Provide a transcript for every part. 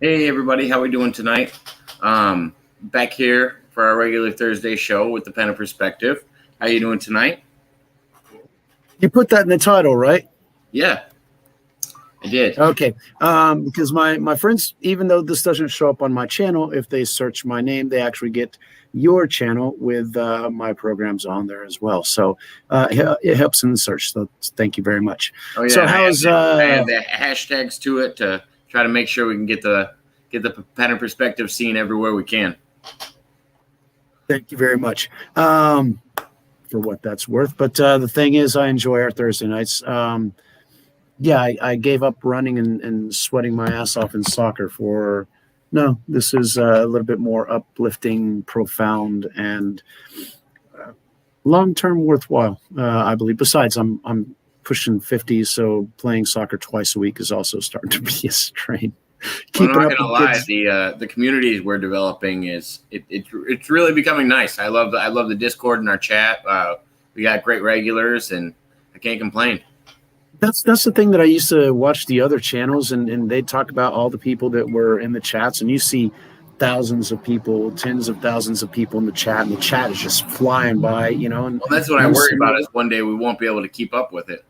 Hey everybody, how we doing tonight? Back here for our regular Thursday show with the Pena Perspective. How you doing tonight? You put that in the title, right? Yeah, I did. Okay. Because my friends, even though this doesn't show up on my channel, if they search my name, they actually get your channel with my programs on there as well. So it helps in the search. So thank you very much. Oh yeah, So and how's I have the hashtags to it to try to make sure we can get the Pena Perspective seen everywhere we can. Thank you very much. For what that's worth. But the thing is, I enjoy our Thursday nights. Yeah, I gave up running and sweating my ass off in soccer for. No, this is a little bit more uplifting, profound, and long-term worthwhile. I believe. Besides, I'm pushing 50, so playing soccer twice a week is also starting to be a strain. I'm not gonna lie, the communities we're developing it's really becoming nice. I love the Discord and our chat. We got great regulars, and I can't complain. That's the thing that I used to watch the other channels, and they talk about all the people that were in the chats, and you see thousands of people, tens of thousands of people in the chat, and the chat is just flying by, And well, that's what I worry about is one day we won't be able to keep up with it.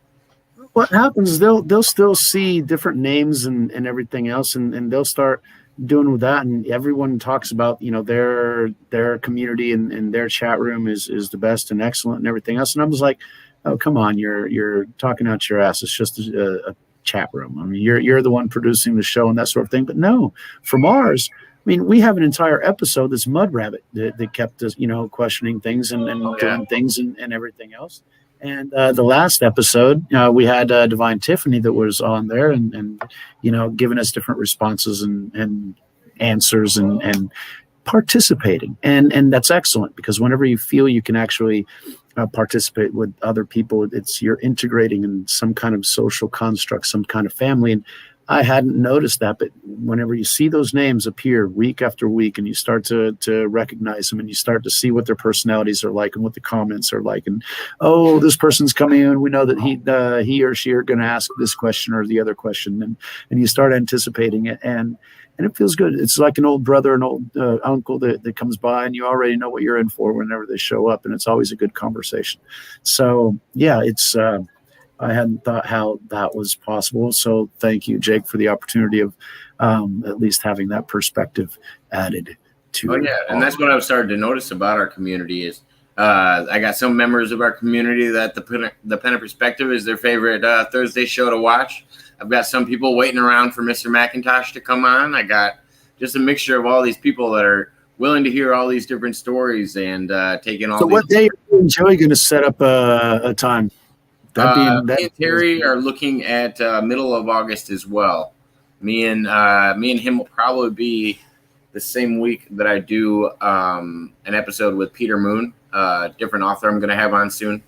What happens? They'll still see different names and everything else, and they'll start doing with that, and everyone talks about their community and their chat room is the best and excellent and everything else, and I was like, oh, come on, you're talking out your ass. It's just a chat room. I mean, you're the one producing the show and that sort of thing. But no, from ours, I mean, we have an entire episode that's Mud Rabbit that kept us, questioning things and doing things and everything else. And the last episode, we had Divine Tiffany that was on there and giving us different responses and answers and participating. And that's excellent, because whenever you feel you can actually participate with other people, you're integrating in some kind of social construct, some kind of family. And I hadn't noticed that, but whenever you see those names appear week after week, and you start to recognize them, and you start to see what their personalities are like and what the comments are like, and oh, this person's coming in, we know that he or she are going to ask this question or the other question, and you start anticipating it, and it feels good. It's like an old brother, an old uncle that comes by, and you already know what you're in for whenever they show up, and it's always a good conversation. So yeah, it's I hadn't thought how that was possible. So thank you, Jake, for the opportunity of at least having that perspective added to. Oh yeah, and that's what I've started to notice about our community is I got some members of our community that the Pena Perspective is their favorite Thursday show to watch. I've got some people waiting around for Mr. McIntosh to come on. I got just a mixture of all these people that are willing to hear all these different stories and taking all. So what day are you and Joey going to set up a time? Me and Terry are looking at middle of August as well. Me and him will probably be the same week that I do an episode with Peter Moon, different author I'm going to have on soon.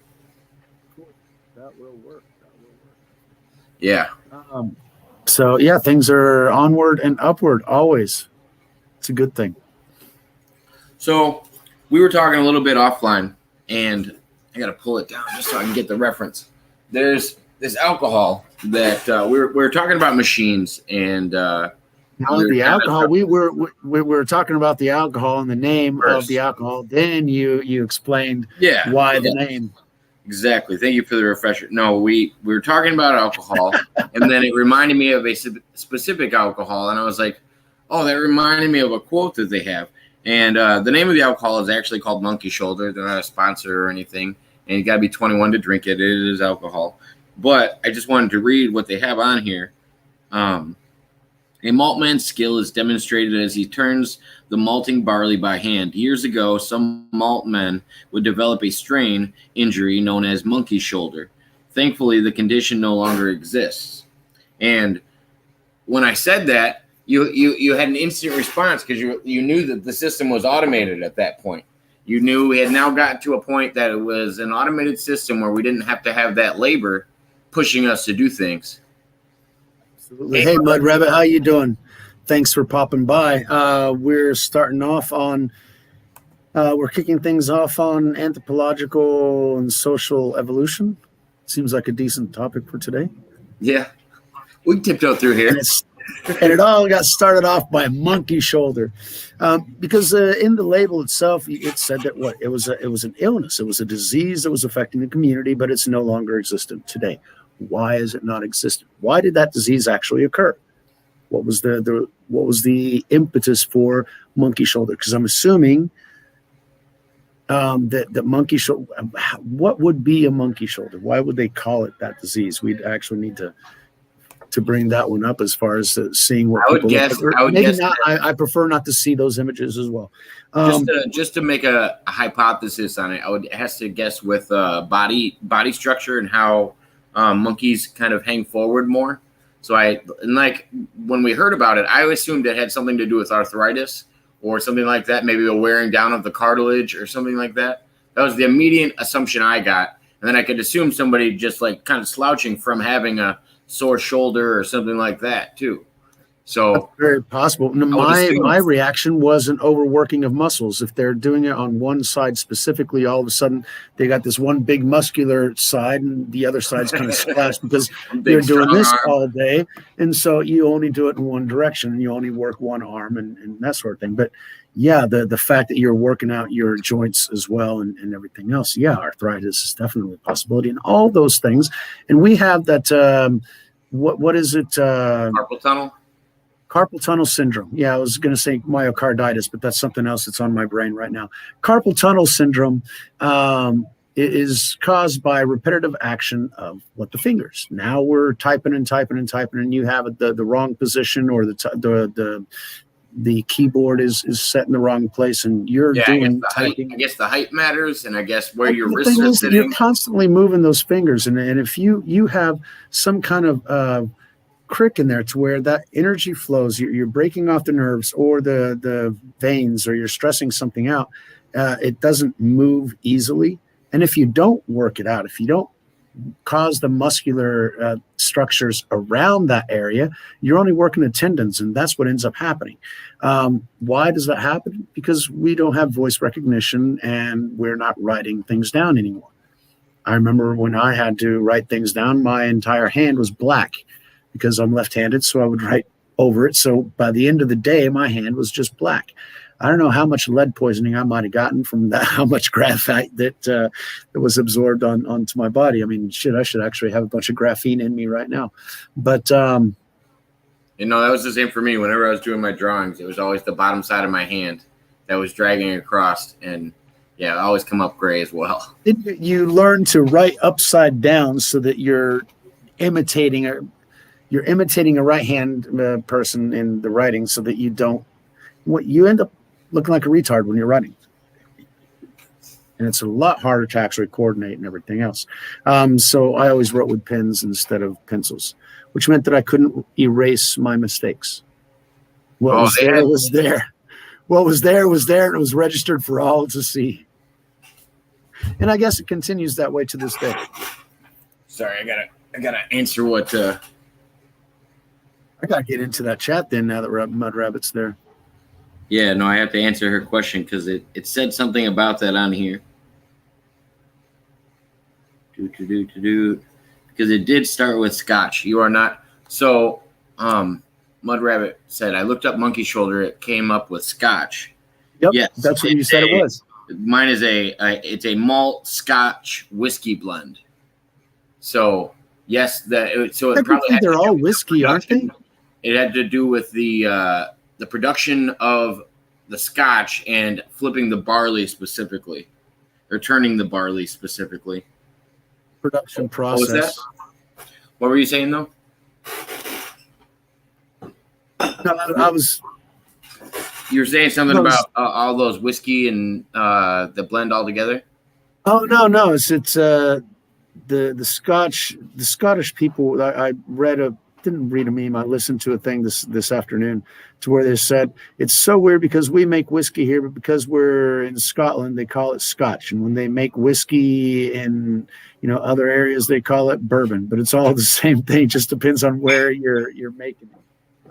Cool. That will work. Yeah. So yeah, things are onward and upward always. It's a good thing. So we were talking a little bit offline, and I got to pull it down just so I can get the reference. There's this alcohol that we were talking about machines, and the alcohol. We were talking about the alcohol and the name first of the alcohol. Then you explained why the name. Exactly. Thank you for the refresher. No, we were talking about alcohol, and then it reminded me of a specific alcohol, and I was like, oh, that reminded me of a quote that they have. And the name of the alcohol is actually called Monkey Shoulder. They're not a sponsor or anything. And you got to be 21 to drink it. It is alcohol. But I just wanted to read what they have on here. A maltman's skill is demonstrated as he turns the malting barley by hand. Years ago, some maltmen would develop a strain injury known as monkey shoulder. Thankfully, the condition no longer exists. And when I said that, you had an instant response because you knew that the system was automated at that point. You knew we had now gotten to a point that it was an automated system where we didn't have to have that labor pushing us to do things. Absolutely. Hey, Mud Rabbit, how you doing? Thanks for popping by. We're starting off on, we're kicking things off on anthropological and social evolution. Seems like a decent topic for today. Yeah. We can tiptoe through here. And it all got started off by a monkey shoulder, because in the label itself, it said that it was an illness, it was a disease that was affecting the community, but it's no longer existent today. Why is it not existent? Why did that disease actually occur? What was the impetus for monkey shoulder? Because I'm assuming that monkey shoulder. What would be a monkey shoulder? Why would they call it that disease? We'd actually need to bring that one up as far as seeing what I would guess. I prefer not to see those images as well. Just to make a hypothesis on it, it has to guess with body structure and how monkeys kind of hang forward more. So when we heard about it, I assumed it had something to do with arthritis or something like that, maybe a wearing down of the cartilage or something like that. That was the immediate assumption I got. And then I could assume somebody just like kind of slouching from having a sore shoulder or something like that too. So that's very possible. My reaction was an overworking of muscles. If they're doing it on one side specifically, all of a sudden they got this one big muscular side and the other side's kind of splashed because they're doing this arm all day. And so you only do it in one direction and you only work one arm and that sort of thing. But yeah, the fact that you're working out your joints as well and everything else. Yeah, arthritis is definitely a possibility and all those things. And we have that, what is it? Carpal tunnel? Carpal tunnel syndrome. Yeah, I was going to say myocarditis, but that's something else that's on my brain right now. Carpal tunnel syndrome is caused by repetitive action of the fingers. Now we're typing and you have the wrong position or the keyboard is set in the wrong place and you're doing typing. I guess the height matters, and I guess where your wrist is sitting. You're constantly moving those fingers, and if you have some kind of crick in there to where that energy flows, you're breaking off the nerves or the veins, or you're stressing something out, it doesn't move easily. And if you don't work it out, if you don't cause the muscular structures around that area, you're only working the tendons, and that's what ends up happening. Why does that happen? Because we don't have voice recognition and we're not writing things down anymore. I remember when I had to write things down, my entire hand was black because I'm left-handed, so I would write over it. So by the end of the day, my hand was just black. I don't know how much lead poisoning I might have gotten from that, how much graphite that was absorbed onto my body. I mean, I should actually have a bunch of graphene in me right now. But that was the same for me. Whenever I was doing my drawings, it was always the bottom side of my hand that was dragging across, and yeah, it always come up gray as well. You learn to write upside down so that you're imitating a right hand person in the writing, so that you end up looking like a retard when you're writing. And it's a lot harder to actually coordinate and everything else. So I always wrote with pens instead of pencils, which meant that I couldn't erase my mistakes. What was there was there. What was there was there, and it was registered for all to see. And I guess it continues that way to this day. Sorry, I gotta answer what. I gotta get into that chat then. Now that Mud Rabbit's there. Yeah, no, I have to answer her question because it said something about that on here. Because it did start with Scotch. You are not. So, Mud Rabbit said, I looked up monkey shoulder. It came up with Scotch. Yep, yes, that's what you said it was. Mine is it's a malt Scotch whiskey blend. So, yes, they're all whiskey, aren't they? It had to do with the production of the Scotch and flipping the barley specifically, or turning the barley specifically. Production process. What was that? What were you saying though? No, You were saying something about all those whiskey and the blend all together. Oh no! It's the Scottish people. I didn't read a meme. I listened to a thing this afternoon to where they said it's so weird because we make whiskey here, but because we're in Scotland, they call it Scotch. And when they make whiskey in other areas, they call it bourbon. But it's all the same thing. Just depends on where you're making it.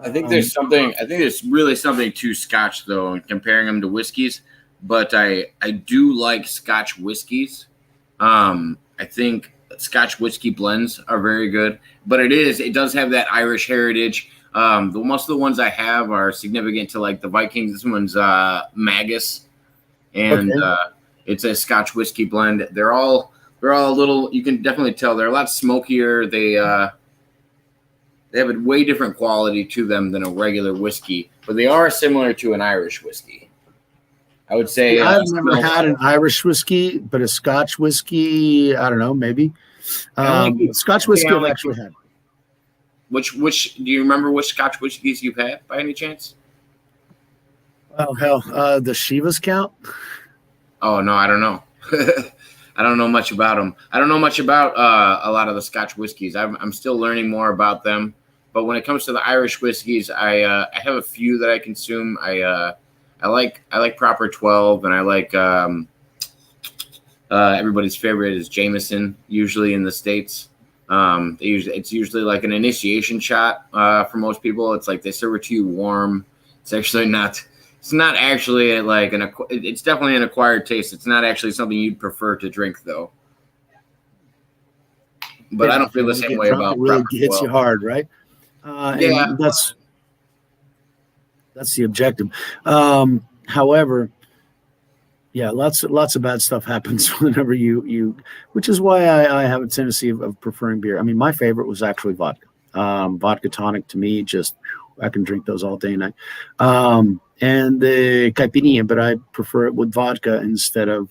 I think there's something. I think there's really something to Scotch though, and comparing them to whiskeys. But I do like Scotch whiskeys. I think Scotch whiskey blends are very good, but it does have that Irish heritage. Most of the ones I have are significant to like the Vikings. This one's Magus, and it's a Scotch whiskey blend. They're all a little. You can definitely tell they're a lot smokier. They have a way different quality to them than a regular whiskey, but they are similar to an Irish whiskey. I would say I've never had an Irish whiskey, but a Scotch whiskey, I don't know, maybe. Scotch whiskey I've actually had. Which do you remember which Scotch whiskeys you've had by any chance? Oh hell, the Shivas count? Oh no, I don't know. I don't know much about them. I don't know much about a lot of the Scotch whiskeys. I'm still learning more about them. But when it comes to the Irish whiskeys, I have a few that I consume. I like Proper 12, and I like everybody's favorite is Jameson. Usually in the States, it's usually like an initiation shot for most people. It's like they serve it to you warm. It's actually not. It's not actually like it's definitely an acquired taste. It's not actually something you'd prefer to drink, though. But yeah, I don't feel the same way about. It really hits you hard, right? Yeah, that's the objective. However, yeah, lots of bad stuff happens whenever you which is why I have a tendency of preferring beer. I mean, my favorite was actually vodka. Vodka tonic to me, just I can drink those all day and night. And the caipirinha, but I prefer it with vodka instead of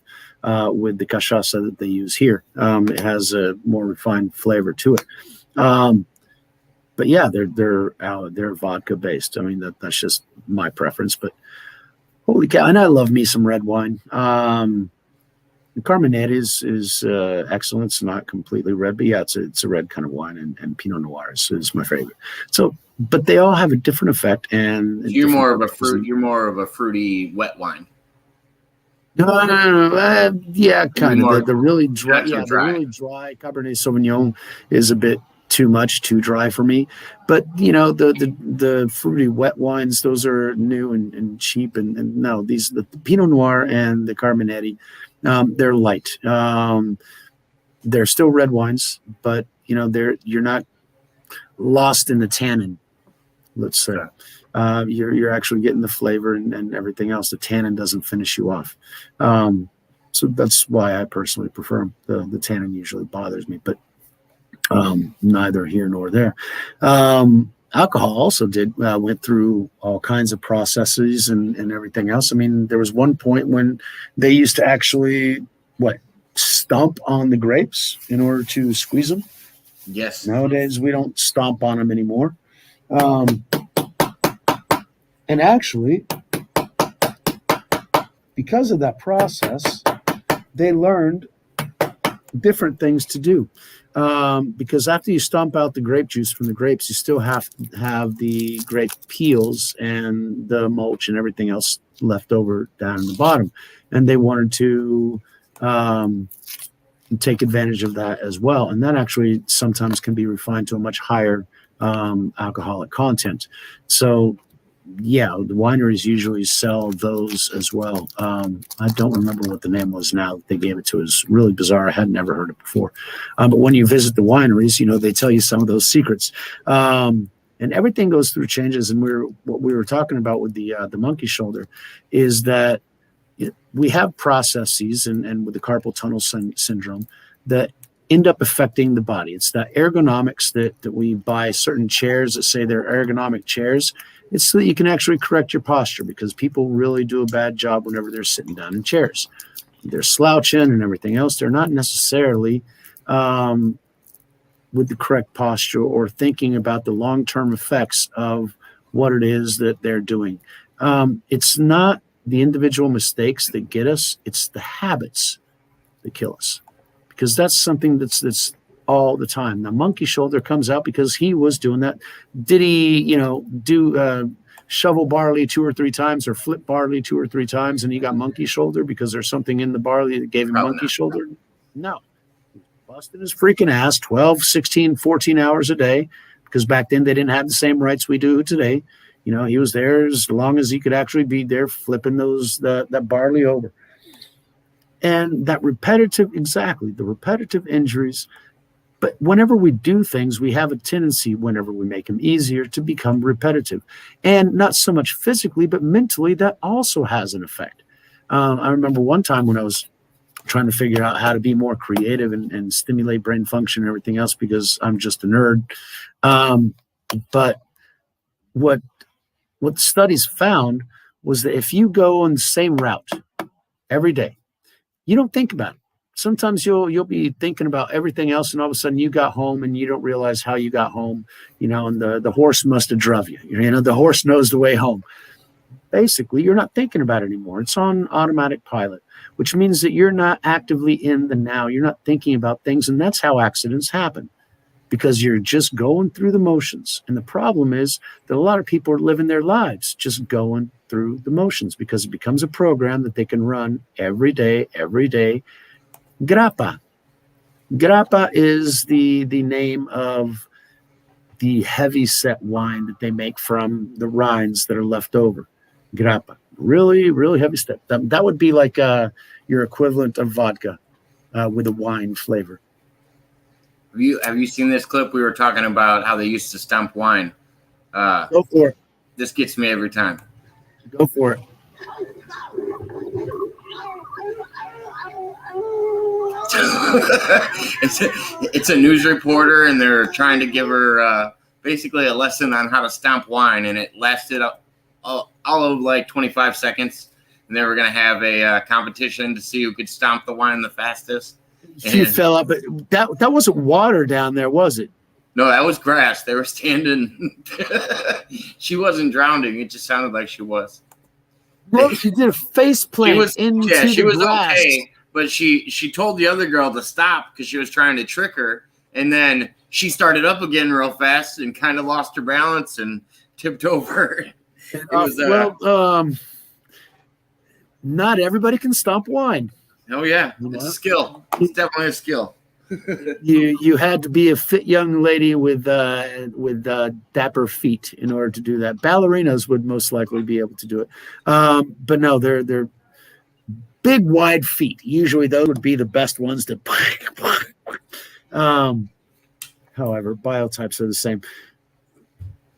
with the cachaça that they use here. It has a more refined flavor to it. But yeah, they're vodka based. I mean, that's just my preference. But holy cow! And I love me some red wine. The Carmenere is excellent. It's not completely red, but yeah, it's a red kind of wine, and Pinot Noir is my favorite. So, but they all have a different effect. And you're more of a fruit. You're more of a fruity wet wine. No. Yeah, kind of. The really dry. Yeah, the really dry Cabernet Sauvignon is a bit too much, too dry for me. But the fruity wet wines, those are new and cheap. And no, the Pinot Noir and the Carmenere, they're light. They're still red wines, but you're not lost in the tannin. Let's say you're actually getting the flavor and everything else. The tannin doesn't finish you off. So that's why I personally prefer them. The tannin usually bothers me, but neither here nor there. Alcohol also went through all kinds of processes and everything else. I mean, there was one point when they used to actually stomp on the grapes in order to squeeze them. Yes. Nowadays we don't stomp on them anymore. And actually, because of that process, they learned different things to do. Because after you stomp out the grape juice from the grapes, you still have to have the grape peels and the mulch and everything else left over down in the bottom. And they wanted to take advantage of that as well. And that actually sometimes can be refined to a much higher alcoholic content. So, yeah, the wineries usually sell those as well. I don't remember what the name was now that they gave it to. It was really bizarre. I had never heard it before. But when you visit the wineries, they tell you some of those secrets. And everything goes through changes. And what we were talking about with the monkey shoulder is that we have processes and with the carpal tunnel syndrome that end up affecting the body. It's that ergonomics that we buy certain chairs that say they're ergonomic chairs. It's so that you can actually correct your posture, because people really do a bad job whenever they're sitting down in chairs. They're slouching and everything else. They're not necessarily with the correct posture or thinking about the long-term effects of what it is that they're doing. It's not the individual mistakes that get us. It's the habits that kill us, because that's something that's all the time. The monkey shoulder comes out because he was doing that. Did he, do shovel barley 2 or 3 times or flip barley 2 or 3 times and he got monkey shoulder because there's something in the barley that gave him monkey shoulder? No. Busting his freaking ass 12, 16, 14 hours a day, because back then they didn't have the same rights we do today. He was there as long as he could actually be there flipping that barley over. And the repetitive injuries But whenever we do things, we have a tendency, whenever we make them easier, to become repetitive. And not so much physically, but mentally, that also has an effect. I remember one time when I was trying to figure out how to be more creative and stimulate brain function and everything else, because I'm just a nerd. But what studies found was that if you go on the same route every day, you don't think about it. Sometimes you'll be thinking about everything else, and all of a sudden you got home and you don't realize how you got home, and the horse must have drove you. The horse knows the way home. Basically, you're not thinking about it anymore. It's on automatic pilot, which means that you're not actively in the now. You're not thinking about things, and that's how accidents happen, because you're just going through the motions. And the problem is that a lot of people are living their lives just going through the motions, because it becomes a program that they can run every day. Grappa. Grappa is the name of the heavy set wine that they make from the rinds that are left over. Grappa. Really, really heavy stuff. That would be like your equivalent of vodka with a wine flavor. Have you seen this clip? We were talking about how they used to stump wine. Go for it. This gets me every time. Go for it. It's a news reporter, and they're trying to give her basically a lesson on how to stomp wine, and it lasted all of like 25 seconds. And they were going to have a competition to see who could stomp the wine the fastest. She fell up, but that wasn't water down there, was it? No, that was grass. They were standing. She wasn't drowning. It just sounded like she was. Well, she did a face plant into she the was grass. Okay, but she told the other girl to stop because she was trying to trick her, and then she started up again real fast and kind of lost her balance and tipped over. It was, not everybody can stomp wine. Oh yeah, it's a skill. It's definitely a skill. You had to be a fit young lady with dapper feet in order to do that. Ballerinas would most likely be able to do it, but no, they're big, wide feet. Usually, those would be the best ones to. However, biotypes are the same.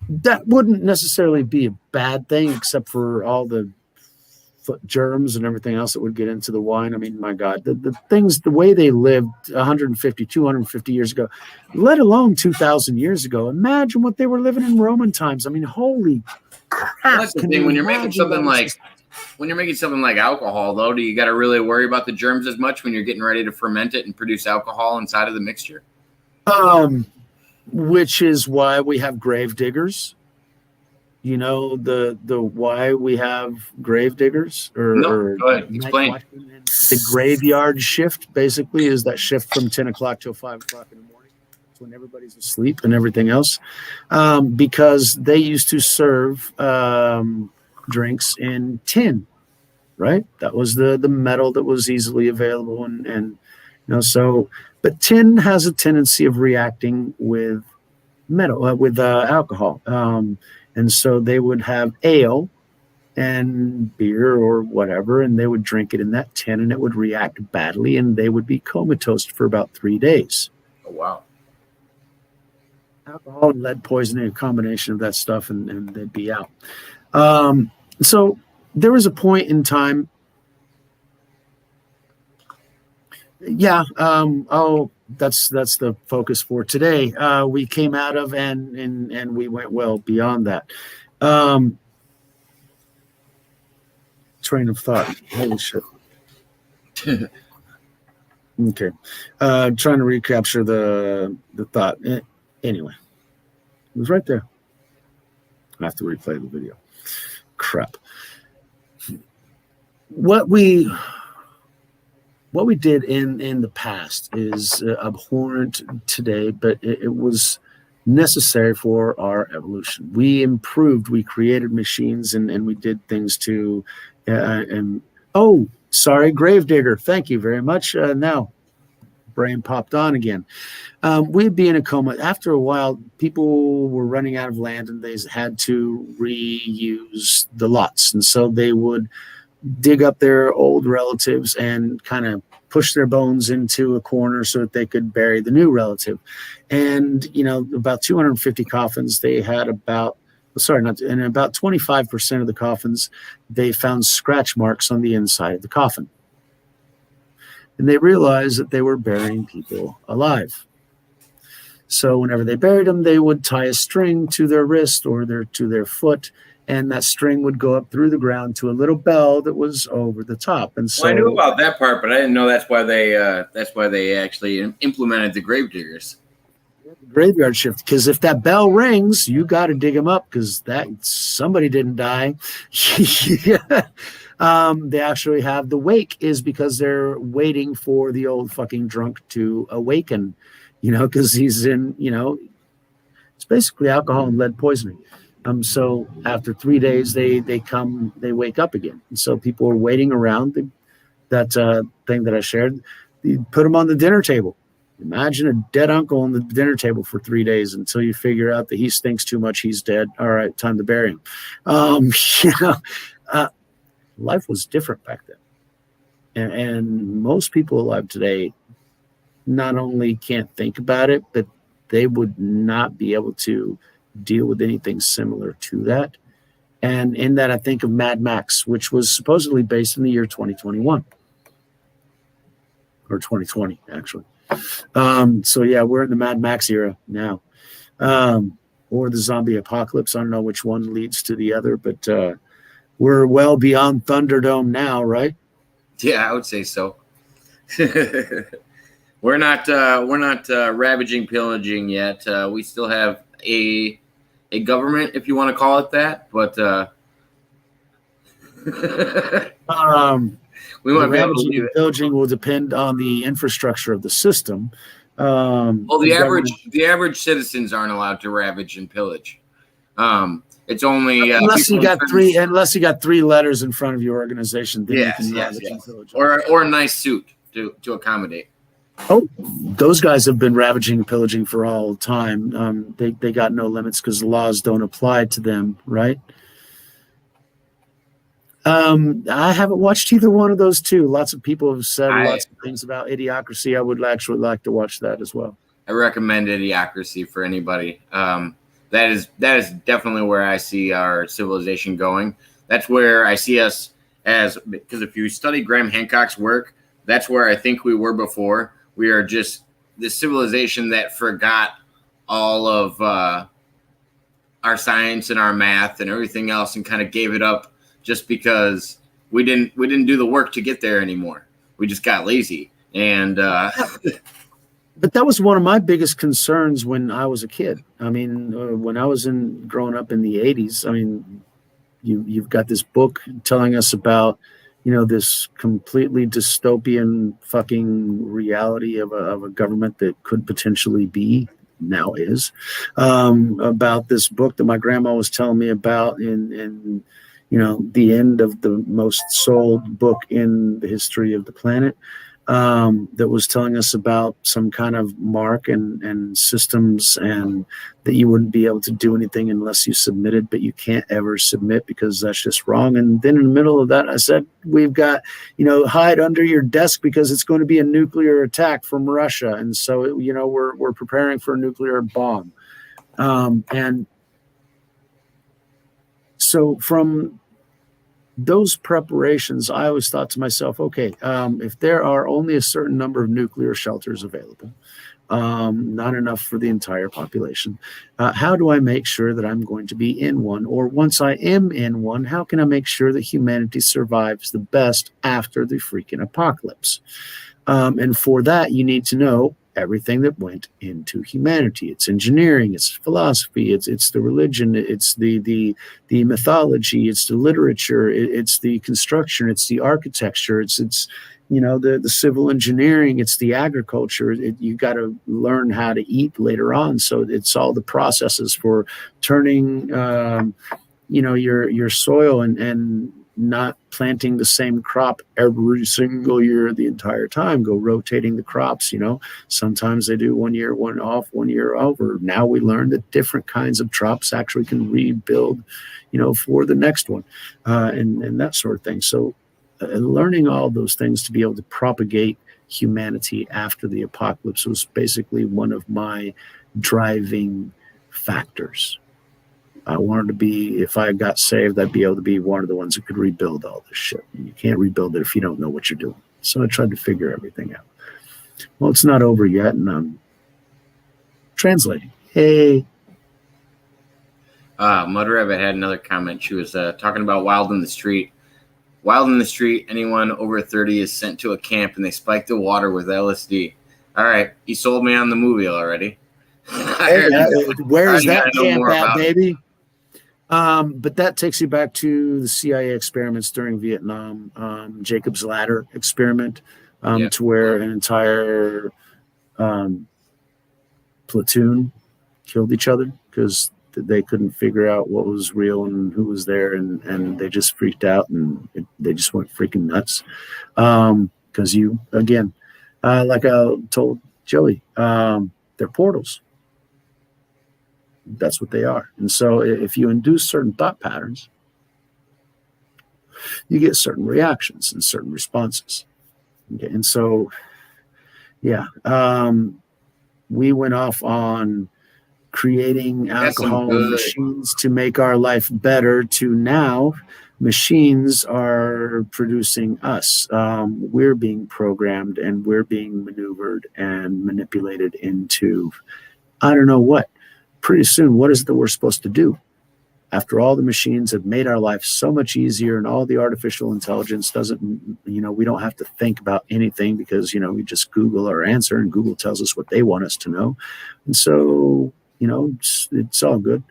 That wouldn't necessarily be a bad thing, except for all the foot germs and everything else that would get into the wine. I mean, my God, the things, the way they lived 150, 250 years ago, let alone 2,000 years ago. Imagine what they were living in Roman times. I mean, holy crap. That's the thing. When you're making something like alcohol, though, do you got to really worry about the germs as much when you're getting ready to ferment it and produce alcohol inside of the mixture? Which is why we have grave diggers. You know the why we have grave diggers? No, go ahead. Explain. The graveyard shift basically is that shift from 10 o'clock till 5 o'clock in the morning. It's when everybody's asleep and everything else. Because they used to serve drinks in tin, right? That was the metal that was easily available, and so. But tin has a tendency of reacting with metal, with alcohol. And so they would have ale and beer or whatever, and they would drink it in that tin, and it would react badly, and they would be comatose for about 3 days. Oh, wow. Alcohol and lead poisoning, a combination of that stuff, and they'd be out. So there was a point in time. Yeah. That's the focus for today. We came out of and we went well beyond that. Train of thought. Holy shit. Okay. Trying to recapture the thought. Anyway, it was right there. I have to replay the video. Crap. What we did in the past is abhorrent today, but it was necessary for our evolution. We improved, we created machines, and we did things to, Gravedigger, thank you very much. Now, brain popped on again. We'd be in a coma. After a while, people were running out of land, and they had to reuse the lots, and so they would dig up their old relatives and kind of push their bones into a corner so that they could bury the new relative. And, about 250 coffins, they had about 25% of the coffins, they found scratch marks on the inside of the coffin. And they realized that they were burying people alive. So whenever they buried them, they would tie a string to their wrist or to their foot, and that string would go up through the ground to a little bell that was over the top. And so I knew about that part, but I didn't know that's why they actually implemented the gravediggers. Graveyard shift, because if that bell rings, you got to dig them up because that somebody didn't die. They actually have the wake is because they're waiting for the old fucking drunk to awaken, because he's in, it's basically alcohol and lead poisoning. So after 3 days, they wake up again. And so people are waiting around that thing that I shared. You put them on the dinner table. Imagine a dead uncle on the dinner table for 3 days until you figure out that he stinks too much. He's dead. All right, time to bury him. Life was different back then. And most people alive today not only can't think about it, but they would not be able to deal with anything similar to that. And in that, I think of Mad Max, which was supposedly based in the year 2021 or 2020, actually. So yeah, we're in the Mad Max era now, or the zombie apocalypse. I don't know which one leads to the other, but we're well beyond Thunderdome now, right? Yeah, I would say so. We're not ravaging, pillaging yet. We still have a government, if you want to call it that, but we want to be able to do it. Pillaging will depend on the infrastructure of the system. Well, the average citizens aren't allowed to ravage and pillage. It's only unless you got three letters in front of your organization. Then you can ravage and pillage. Or a nice suit to accommodate. Oh, those guys have been ravaging and pillaging for all time. They got no limits because the laws don't apply to them, right? I haven't watched either one of those two. Lots of people have said lots of things about Idiocracy. I would actually like to watch that as well. I recommend Idiocracy for anybody. That is definitely where I see our civilization going. That's where I see us as, because if you study Graham Hancock's work, that's where I think we were before. We are just this civilization that forgot all of our science and our math and everything else and kind of gave it up just because we didn't do the work to get there anymore. We just got lazy. And but that was one of my biggest concerns when I was a kid. I mean, when I was growing up in the 80s, I mean, you've got this book telling us about, this completely dystopian fucking reality of a government that could potentially be, now is, about this book that my grandma was telling me about in the end of the most sold book in the history of the planet, that was telling us about some kind of mark and systems, and that you wouldn't be able to do anything unless you submitted, but you can't ever submit because that's just wrong. And then in the middle of that, I said, we've got, hide under your desk because it's going to be a nuclear attack from Russia. And so, we're preparing for a nuclear bomb. And so from those preparations, I always thought to myself, okay, if there are only a certain number of nuclear shelters available, not enough for the entire population, how do I make sure that I'm going to be in one? Or once I am in one, how can I make sure that humanity survives the best after the freaking apocalypse? And for that, you need to know everything that went into humanity. It's engineering, it's philosophy, it's the religion, it's the mythology, it's the literature, it's the construction, it's the architecture, it's the civil engineering, it's the agriculture. You got to learn how to eat later on. So it's all the processes for turning your soil and not planting the same crop every single year the entire time. Go rotating the crops. Sometimes they do 1 year, one off, 1 year over. Now we learn that different kinds of crops actually can rebuild, for the next one, and that sort of thing. So learning all those things to be able to propagate humanity after the apocalypse was basically one of my driving factors. I wanted to be, if I got saved, I'd be able to be one of the ones that could rebuild all this shit. You can't rebuild it if you don't know what you're doing. So I tried to figure everything out. Well, it's not over yet, and I'm translating. Hey. Mud Rabbit had another comment. She was talking about Wild in the Street. Wild in the Street, anyone over 30 is sent to a camp and they spike the water with LSD. All right, you sold me on the movie already. Hey, where is that camp at, baby? But that takes you back to the CIA experiments during Vietnam, Jacob's Ladder experiment, to where an entire platoon killed each other because they couldn't figure out what was real and who was there, and they just freaked out and they just went freaking nuts. Because you, again, like I told Joey, they're portals. That's what they are. And so if you induce certain thought patterns, you get certain reactions and certain responses. Okay. And so, yeah, we went off on creating alcohol machines to make our life better, to now machines are producing us. We're being programmed and we're being maneuvered and manipulated into, I don't know what. Pretty soon, what is it that we're supposed to do? After all the machines have made our life so much easier and all the artificial intelligence doesn't, we don't have to think about anything because, we just Google our answer and Google tells us what they want us to know. And so, it's all good.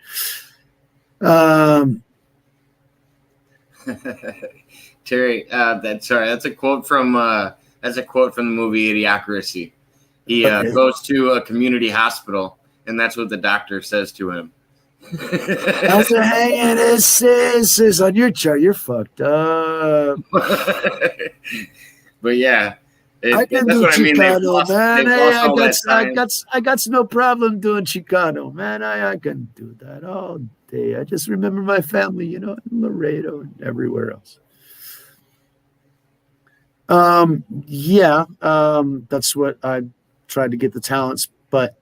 Terry, that's a quote from the movie Idiocracy. He goes to a community hospital, and that's what the doctor says to him. How's it hanging? This is on your chart. You're fucked up. But yeah. I can do Chicano, man. I got no problem doing Chicano, man. I can do that all day. I just remember my family, in Laredo and everywhere else. That's what I tried to get the talents, but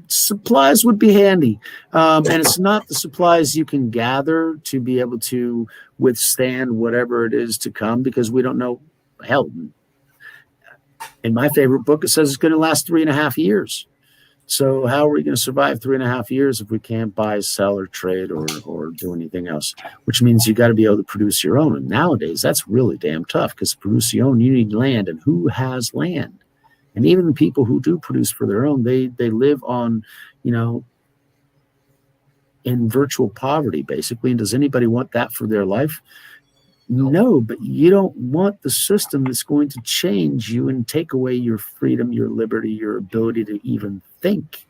supplies would be handy. And it's not the supplies you can gather to be able to withstand whatever it is to come, because we don't know. Hell, in my favorite book, it says it's going to last 3.5 years. So how are we going to survive 3.5 years if we can't buy, sell, or trade or do anything else? Which means you got to be able to produce your own. And nowadays, that's really damn tough, because to produce your own, you need land. And who has land? And even the people who do produce for their own, they live on, in virtual poverty, basically. And does anybody want that for their life? No, but you don't want the system that's going to change you and take away your freedom, your liberty, your ability to even think.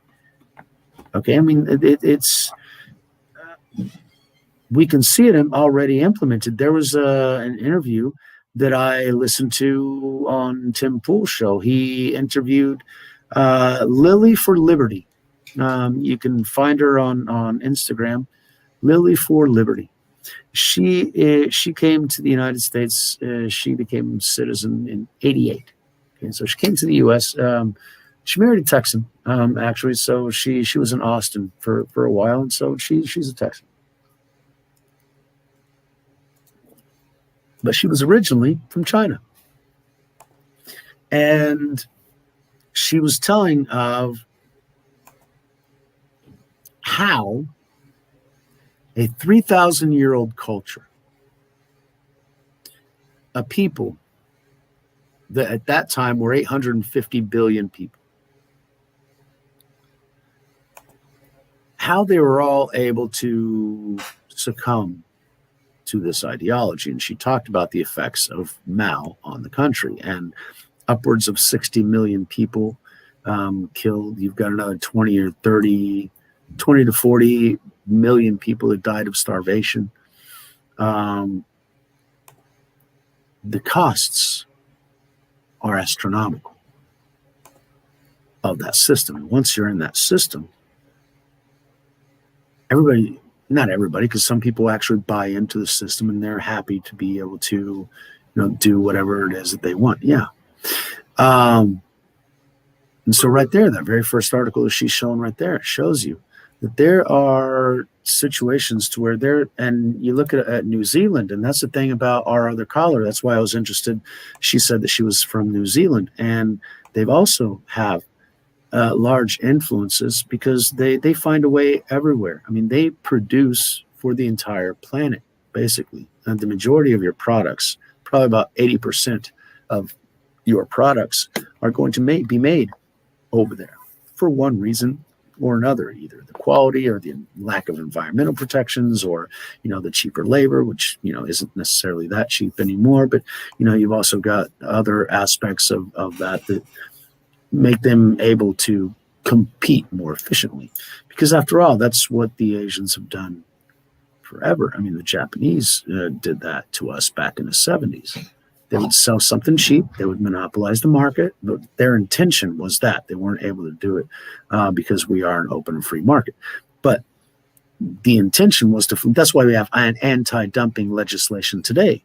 Okay, I mean, it's we can see it already implemented. There was an interview that I listened to on Tim Pool's show. He interviewed Lily for Liberty. You can find her on Instagram, Lily for Liberty. She came to the United States. She became a citizen in '88. Okay, so she came to the U.S. She married a Texan, actually. So she was in Austin for a while, and so she's a Texan. But she was originally from China, and she was telling of how a 3,000-year-old culture, a people that at that time were 850 billion people, how they were all able to succumb to this ideology. And she talked about the effects of Mao on the country, and upwards of 60 million people killed. You've got another 20 to 40 million people that died of starvation. The costs are astronomical of that system. And once you're in that system, not everybody, because some people actually buy into the system and they're happy to be able to, do whatever it is that they want. Yeah. And so right there, that very first article that she's showing right there, it shows you that there are situations to where and you look at New Zealand, and that's the thing about our other caller. That's why I was interested. She said that she was from New Zealand, and they've also have large influences because they find a way everywhere. I mean, they produce for the entire planet, basically. And the majority of your products, probably about 80% of your products, are going to be made over there for one reason or another, either the quality or the lack of environmental protections, or the cheaper labor, which isn't necessarily that cheap anymore. But you've also got other aspects of that make them able to compete more efficiently, because after all, that's what the Asians have done forever. I mean, the Japanese did that to us back in the 70s. They would sell something cheap. They would monopolize the market. But their intention was that. They weren't able to do it because we are an open and free market. But the intention was to, that's why we have an anti-dumping legislation today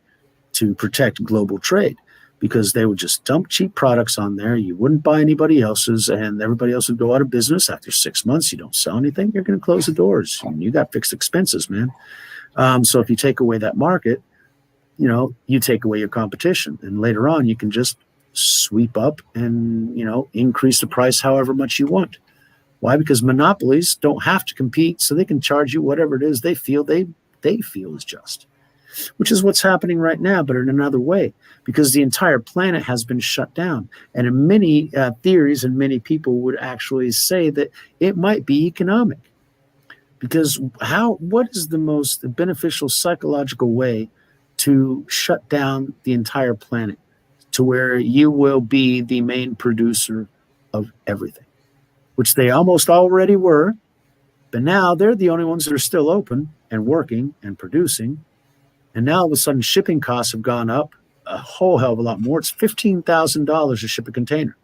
to protect global trade, because they would just dump cheap products on there. You wouldn't buy anybody else's, and everybody else would go out of business. After 6 months, you don't sell anything, you're going to close the doors. You got fixed expenses, man. So if you take away that market, you take away your competition, and later on you can just sweep up and increase the price however much you want. Why? Because monopolies don't have to compete, so they can charge you whatever it is they feel is just, which is what's happening right now, but in another way, because the entire planet has been shut down. And in many theories, and many people would actually say that it might be economic, because what is the most beneficial psychological way to shut down the entire planet to where you will be the main producer of everything, which they almost already were, but now they're the only ones that are still open and working and producing. And now all of a sudden shipping costs have gone up a whole hell of a lot more. It's $15,000 to ship a container.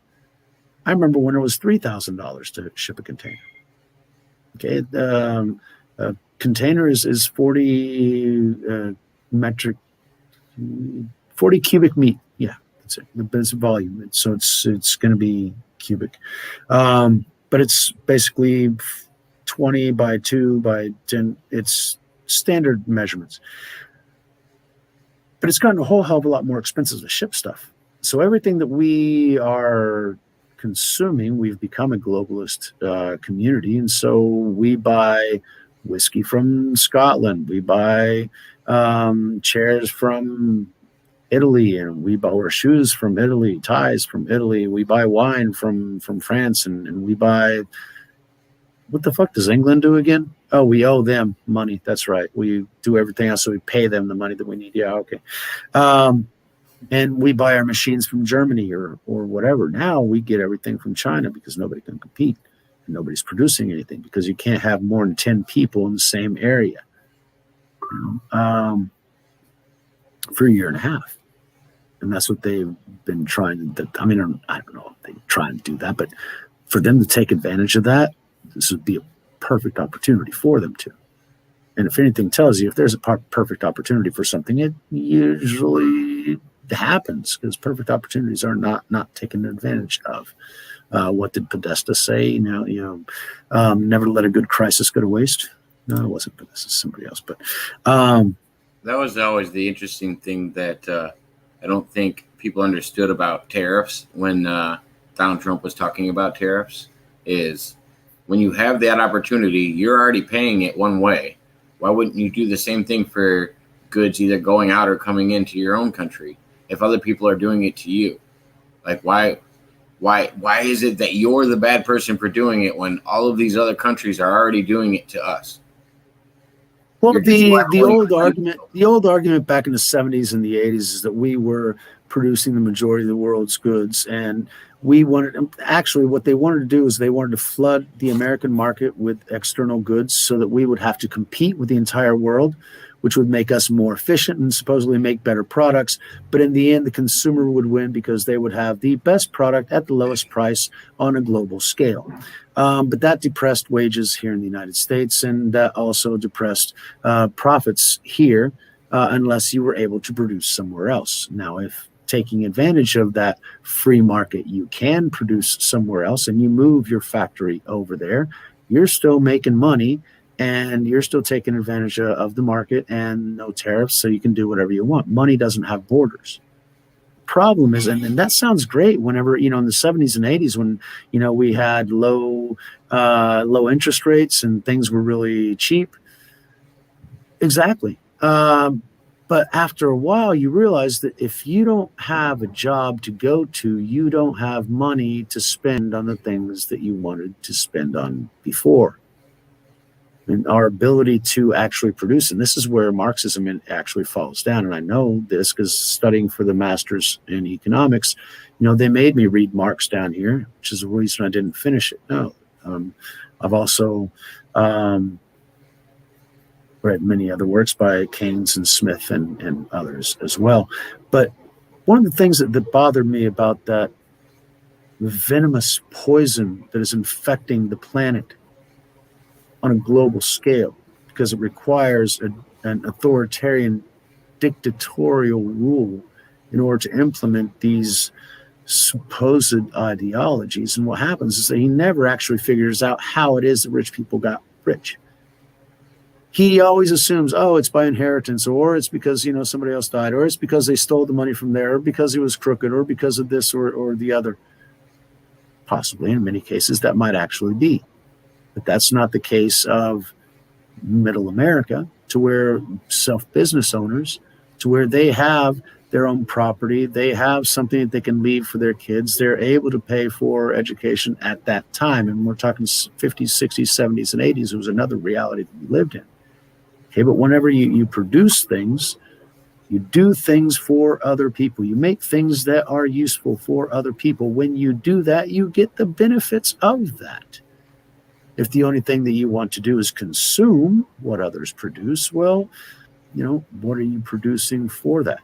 I remember when it was $3,000 to ship a container. Okay, a container is 40 40 cubic meat. Yeah, that's it. It's volume. So it's going to be cubic. But it's basically 20 by 2 by 10. It's standard measurements. But it's gotten a whole hell of a lot more expensive to ship stuff. So everything that we are consuming, we've become a globalist community. And so we buy whiskey from Scotland. We buy chairs from Italy, and we buy our shoes from Italy, ties from Italy. We buy wine from France, and we buy, what the fuck does England do again? Oh, we owe them money. That's right. We do everything else, so we pay them the money that we need. Yeah, okay. And we buy our machines from Germany or whatever. Now we get everything from China because nobody can compete. And nobody's producing anything because you can't have more than 10 people in the same area for a year and a half. And that's what they've been trying to, I don't know if they try and do that, but for them to take advantage of that, this would be a perfect opportunity for them to. And if anything tells you, if there's a perfect opportunity for something, it usually happens, because perfect opportunities are not taken advantage of. What did Podesta say? Never let a good crisis go to waste. No, it wasn't Podesta, somebody else. But that was always the interesting thing that I don't think people understood about tariffs when Donald Trump was talking about tariffs, is when you have that opportunity, you're already paying it one way. Why wouldn't you do the same thing for goods either going out or coming into your own country if other people are doing it to you? Like, why is it that you're the bad person for doing it when all of these other countries are already doing it to us? Well, the old argument back in the 70s and the 80s is that we were producing the majority of the world's goods, and what they wanted to do is they wanted to flood the American market with external goods so that we would have to compete with the entire world, which would make us more efficient and supposedly make better products. But in the end, the consumer would win because they would have the best product at the lowest price on a global scale. But that depressed wages here in the United States, and that also depressed profits here unless you were able to produce somewhere else. Now, if taking advantage of that free market, you can produce somewhere else and you move your factory over there, you're still making money and you're still taking advantage of the market and no tariffs, so you can do whatever you want. Money doesn't have borders. Problem is, and that sounds great whenever, in the 70s and 80s when, we had low interest rates and things were really cheap. Exactly. But after a while, you realize that if you don't have a job to go to, you don't have money to spend on the things that you wanted to spend on before. And our ability to actually produce, and this is where Marxism actually falls down. And I know this because studying for the master's in economics, they made me read Marx down here, which is the reason I didn't finish it. No, I've also read many other works by Keynes and Smith and others as well. But one of the things that bothered me about that venomous poison that is infecting the planet on a global scale, because it requires an authoritarian dictatorial rule in order to implement these supposed ideologies. And what happens is that he never actually figures out how it is that rich people got rich. He always assumes, it's by inheritance, or it's because, somebody else died, or it's because they stole the money from there, or because he was crooked, or because of this or the other. Possibly, in many cases, that might actually be. But that's not the case of middle America, to where self-business owners, to where they have their own property, they have something that they can leave for their kids, they're able to pay for education at that time. And we're talking 50s, 60s, 70s, and 80s. It was another reality that we lived in. Okay, but whenever you produce things, you do things for other people. You make things that are useful for other people. When you do that, you get the benefits of that. If the only thing that you want to do is consume what others produce, well, what are you producing for that?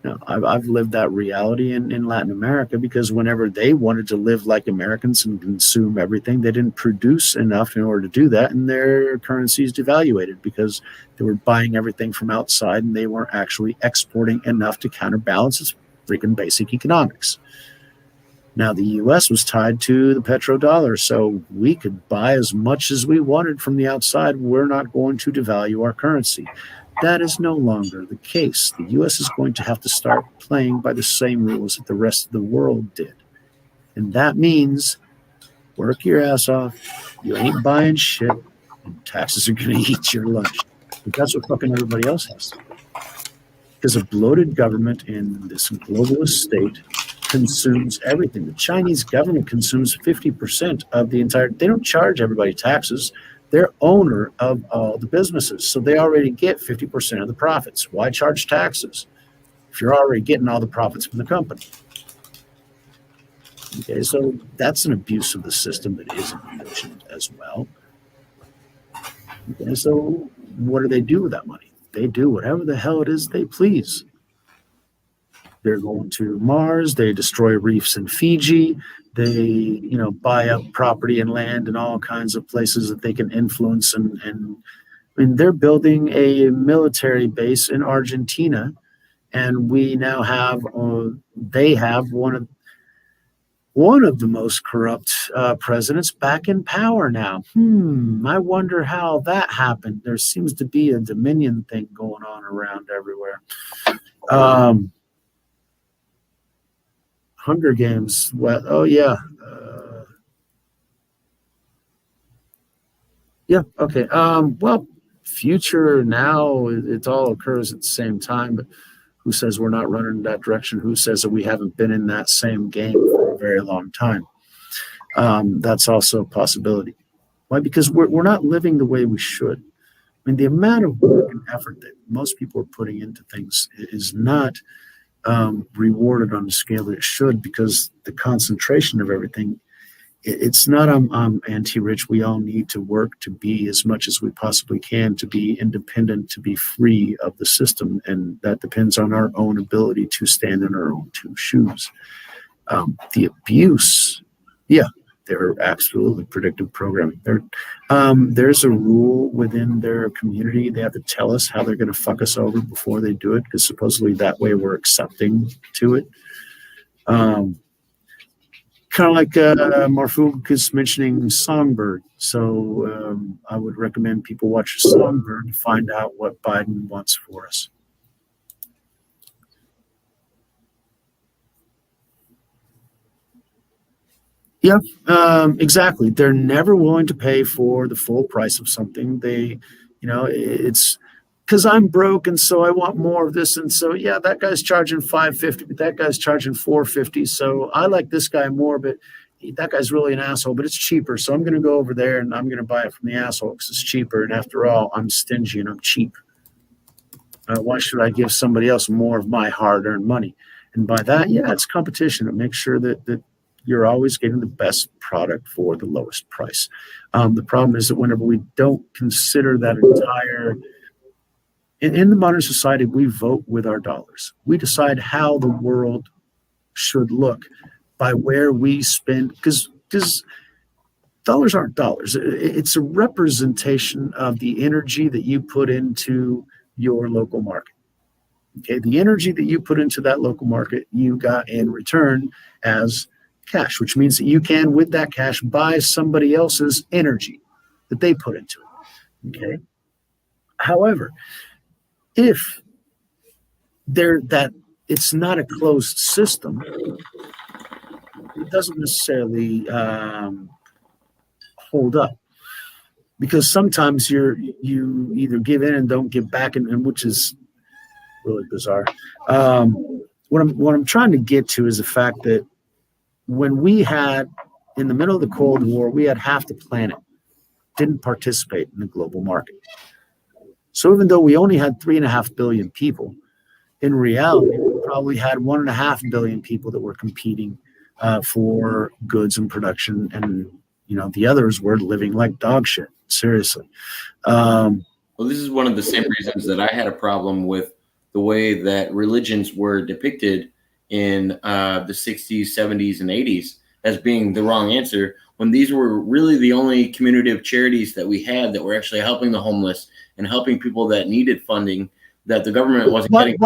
Now, I've lived that reality in Latin America, because whenever they wanted to live like Americans and consume everything, they didn't produce enough in order to do that, and their currencies devaluated because they were buying everything from outside and they weren't actually exporting enough to counterbalance its freaking basic economics. Now, the U.S. was tied to the petrodollar, so we could buy as much as we wanted from the outside. We're not going to devalue our currency. That is no longer the case. The U.S. is going to have to start playing by the same rules that the rest of the world did. And that means work your ass off. You ain't buying shit, and taxes are going to eat your lunch. But that's what fucking everybody else has to do. Because a bloated government in this globalist state consumes everything. The Chinese government consumes 50% of the entire. They don't charge everybody taxes. They're owner of all the businesses, so they already get 50% of the profits. Why charge taxes if you're already getting all the profits from the company? Okay, so that's an abuse of the system that isn't mentioned as well. Okay, so what do they do with that money? They do whatever the hell it is they please. They're going to Mars. They destroy reefs in Fiji. They, buy up property and land in all kinds of places that they can influence. And I mean, they're building a military base in Argentina, and we now have, they have one of the most corrupt presidents back in power now. I wonder how that happened. There seems to be a Dominion thing going on around everywhere. Hunger Games. Well, oh yeah. Yeah. Okay. Well, future now, it all occurs at the same time, but who says we're not running in that direction? Who says that we haven't been in that same game for a very long time? That's also a possibility. Why? Because we're not living the way we should. I mean, the amount of work and effort that most people are putting into things is not rewarded on the scale that it should, because the concentration of everything, it's not I'm anti-rich. We all need to work to be as much as we possibly can, to be independent, to be free of the system, and that depends on our own ability to stand in our own two shoes. The abuse, yeah, they're absolutely predictive programming. There's a rule within their community. They have to tell us how they're going to fuck us over before they do it, because supposedly that way we're accepting to it. Kind of like Marfug is mentioning Songbird. So I would recommend people watch Songbird to find out what Biden wants for us. Yeah, exactly. They're never willing to pay for the full price of something. It's because I'm broke and so I want more of this. And so, yeah, that guy's charging $550, but that guy's charging $450. So I like this guy more, but that guy's really an asshole, but it's cheaper. So I'm going to go over there and I'm going to buy it from the asshole because it's cheaper. And after all, I'm stingy and I'm cheap. Why should I give somebody else more of my hard-earned money? And by that, yeah, it's competition. It makes sure that you're always getting the best product for the lowest price. The problem is that whenever we don't consider that in the modern society, we vote with our dollars. We decide how the world should look by where we spend, because dollars aren't dollars. It's a representation of the energy that you put into your local market. Okay, the energy that you put into that local market, you got in return as cash, which means that you can, with that cash, buy somebody else's energy that they put into it. Okay. However, if it's not a closed system, it doesn't necessarily hold up, because sometimes you either give in and don't give back, and which is really bizarre. What I'm trying to get to is the fact that when we had, in the middle of the Cold War, we had half the planet didn't participate in the global market. So even though we only had 3.5 billion people, in reality, we probably had 1.5 billion people that were competing for goods and production, and the others were living like dog shit. Seriously. Well, this is one of the same reasons that I had a problem with the way that religions were depicted in the 60s, 70s, and 80s as being the wrong answer, when these were really the only community of charities that we had that were actually helping the homeless and helping people that needed funding that the government wasn't getting.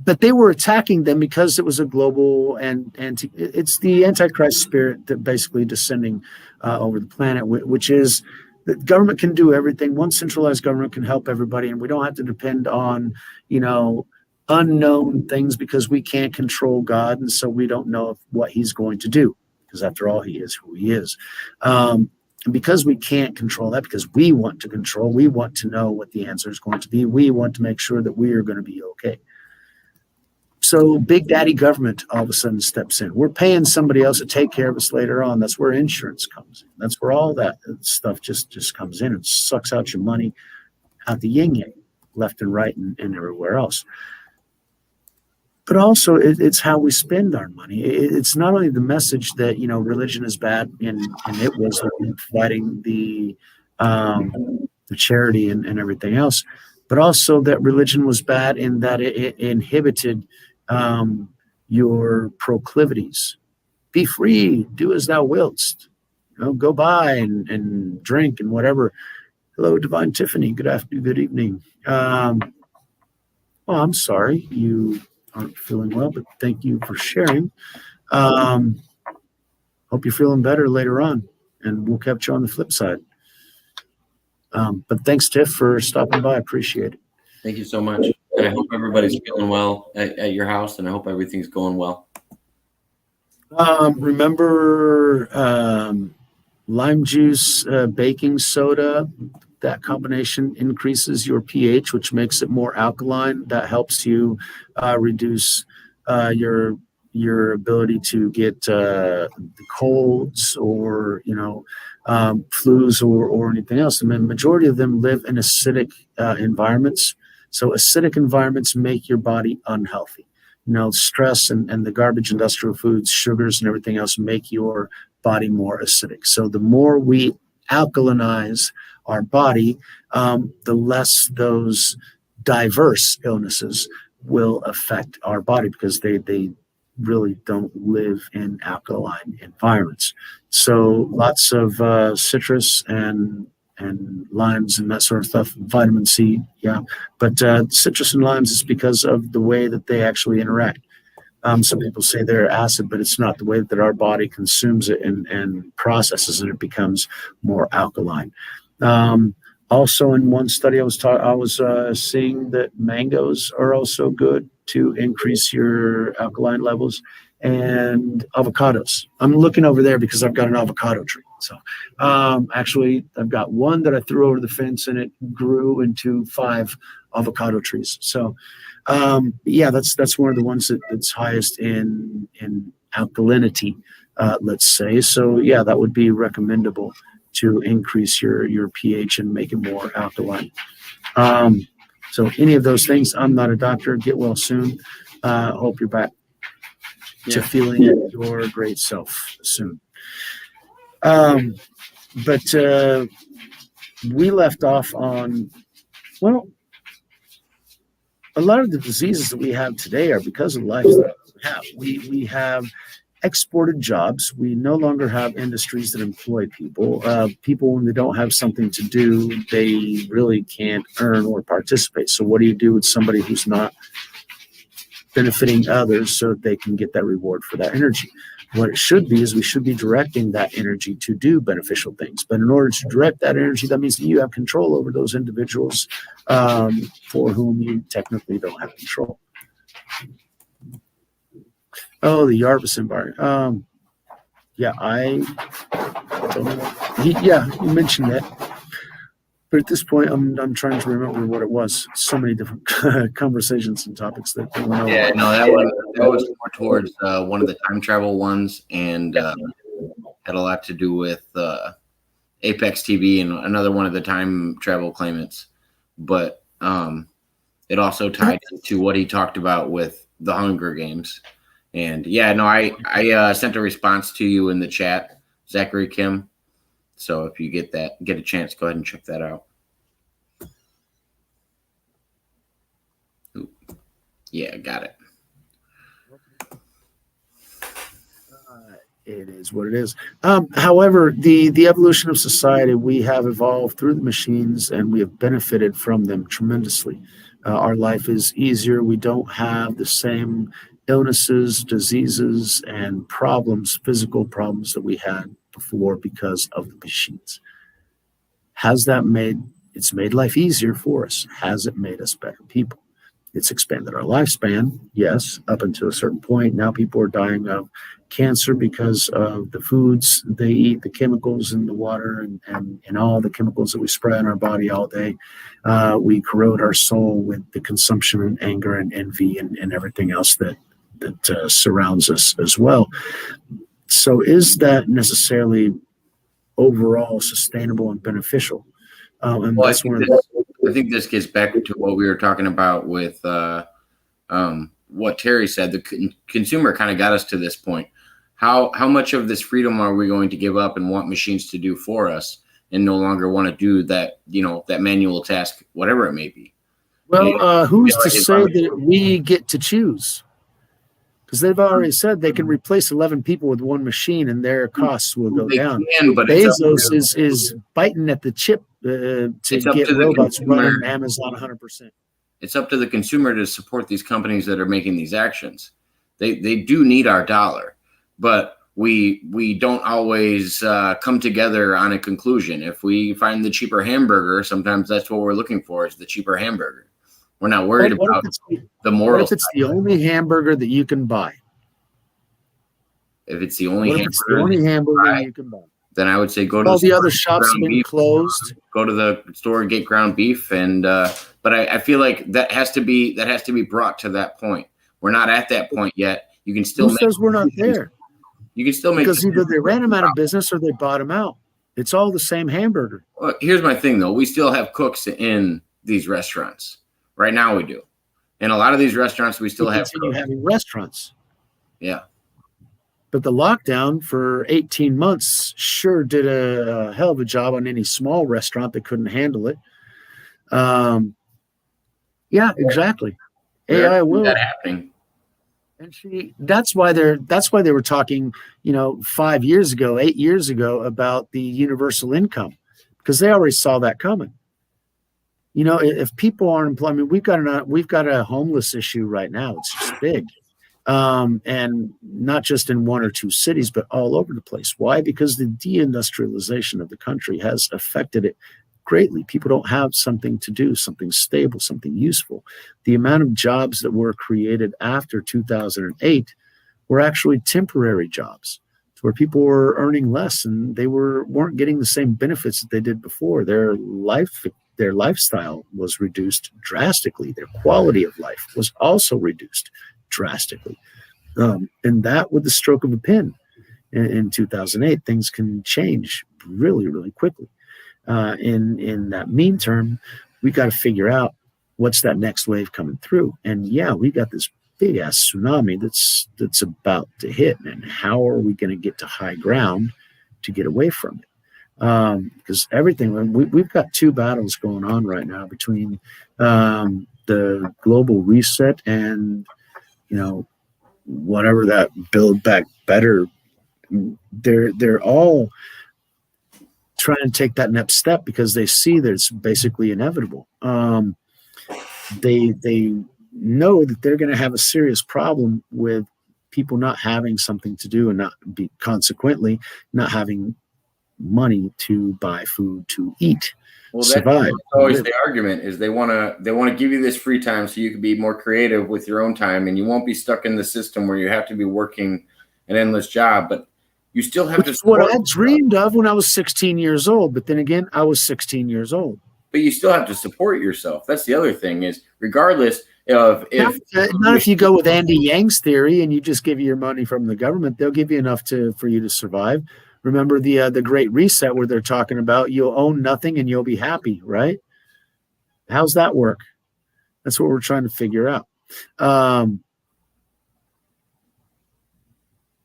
But they were attacking them because it was a global it's the Antichrist spirit that basically descending over the planet, which is the government can do everything. One centralized government can help everybody, and we don't have to depend on, unknown things, because we can't control God, and so we don't know what he's going to do, because after all, he is who he is. And because we can't control that, because we want to control, we want to know what the answer is going to be. We want to make sure that we are going to be okay. So Big Daddy government all of a sudden steps in. We're paying somebody else to take care of us later on. That's where insurance comes in. That's where all that stuff just comes in and sucks out your money out the yin-yang, left and right and everywhere else. But also it's how we spend our money. It's not only the message that, religion is bad, and it was providing the charity and everything else, but also that religion was bad in that it inhibited your proclivities. Be free, do as thou willst. Go buy and drink and whatever. Hello, Divine Tiffany. Good afternoon, good evening. I'm sorry you aren't feeling well, but thank you for sharing. Hope you're feeling better later on, and we'll catch you on the flip side. But thanks, Tiff, for stopping by. I appreciate it. Thank you so much. And I hope everybody's feeling well at your house, and I hope everything's going well. Remember lime juice, baking soda, that combination increases your pH, which makes it more alkaline. That helps you reduce your ability to get colds or flus or anything else. I mean, majority of them live in acidic environments. So acidic environments make your body unhealthy. Stress and the garbage industrial foods, sugars and everything else make your body more acidic. So the more we alkalinize our body, the less those diverse illnesses will affect our body, because they really don't live in alkaline environments. So lots of citrus and limes and that sort of stuff. Vitamin C, yeah, but citrus and limes is because of the way that they actually interact. Some people say they're acid, but it's not. The way that our body consumes it and processes it, it becomes more alkaline. Also, in one study, I was seeing that mangoes are also good to increase your alkaline levels, and avocados. I'm looking over there because I've got an avocado tree. So, actually, I've got one that I threw over the fence, and it grew into 5 avocado trees. So, yeah, that's one of the ones that's highest in alkalinity, let's say. So, yeah, that would be recommendable to increase your pH and make it more alkaline. So any of those things, I'm not a doctor. Get well soon. Hope you're back to feeling your great self soon. But we left off on, well, a lot of the diseases that we have today are because of the lifestyle we have. We have exported jobs. We no longer have industries that employ people. People, when they don't have something to do, they really can't earn or participate. So what do you do with somebody who's not benefiting others so that they can get that reward for that energy? What it should be is we should be directing that energy to do beneficial things. But in order to direct that energy, that means that you have control over those individuals for whom you technically don't have control. Oh, the Yarbison bar. Yeah, I don't know. Yeah, you mentioned that. But at this point, I'm trying to remember what it was. So many different conversations and topics that went over. Yeah, no, that was more towards one of the time travel ones, and had a lot to do with Apex TV and another one of the time travel claimants. But it also tied into what he talked about with the Hunger Games. And yeah, no, I sent a response to you in the chat, Zachary Kim. So if you get a chance, go ahead and check that out. Ooh. Yeah, got it. It is what it is. However, the evolution of society, we have evolved through the machines and we have benefited from them tremendously. Our life is easier. We don't have the same illnesses, diseases, and problems, physical problems that we had before because of the machines. Has that made life easier for us? Has it made us better people? It's expanded our lifespan, yes, up until a certain point. Now people are dying of cancer because of the foods they eat, the chemicals in the water, and all the chemicals that we spray on our body all day. We corrode our soul with the consumption and anger and envy and everything else that surrounds us as well. So is that necessarily overall sustainable and beneficial? And well, that's I think this gets back to what we were talking about with what Terry said. The consumer kind of got us to this point. How much of this freedom are we going to give up and want machines to do for us, and no longer want to do that, that manual task, whatever it may be? Well, who's to say that we get to choose? Because they've already said they can replace 11 people with one machine and their costs will go down. But Bezos is biting at the chip to get robots running Amazon 100%. It's up to the consumer to support these companies that are making these actions. They do need our dollar, but we don't always come together on a conclusion. If we find the cheaper hamburger, sometimes that's what we're looking for, is the cheaper hamburger. We're not worried about the morals. What if it's the only hamburger that you can buy? If it's the only hamburger you can buy, then I would say go to all the other shops have been closed. Go to the store and get ground beef, and but I feel like that has to be brought to that point. We're not at that point yet. You can still. Who says we're not there? You can still make, because either they ran them out of business or they bought them out. It's all the same hamburger. Well, here's my thing though: we still have cooks in these restaurants. Right now we do. In a lot of these restaurants, we still have cooks. Having restaurants. Yeah. But the lockdown for 18 months sure did a hell of a job on any small restaurant that couldn't handle it. Yeah, exactly. AI will. That happening. And that's why they were talking, 5 years ago, 8 years ago about the universal income, because they already saw that coming. If people aren't employed, I mean, we've got a homeless issue right now. It's just big. And not just in one or two cities, but all over the place. Why? Because the deindustrialization of the country has affected it greatly. People don't have something to do, something stable, something useful. The amount of jobs that were created after 2008 were actually temporary jobs, where people were earning less and they weren't getting the same benefits that they did before. Their lifestyle was reduced drastically. Their quality of life was also reduced drastically. And that, with the stroke of a pen in 2008, things can change really, really quickly. In that mean term, we got to figure out what's that next wave coming through. And yeah, we got this big ass tsunami that's about to hit. And how are we going to get to high ground to get away from it? Because everything, we've got two battles going on right now between the global reset and, whatever that build back better. They're all trying to take that next step because they see that it's basically inevitable. They know that they're going to have a serious problem with people not having something to do and consequently not having money to buy food to eat. Well, survive. That's always the argument is they want to give you this free time so you can be more creative with your own time, and you won't be stuck in the system where you have to be working an endless job. But you still have to. What I dreamed of when I was 16 years old, but then again, I was 16 years old. But you still have to support yourself. That's the other thing is, regardless of not if you go with Andy Yang's theory and you just give your money from the government, they'll give you enough for you to survive. Remember the Great Reset where they're talking about you'll own nothing and you'll be happy, right? How's that work? That's what we're trying to figure out.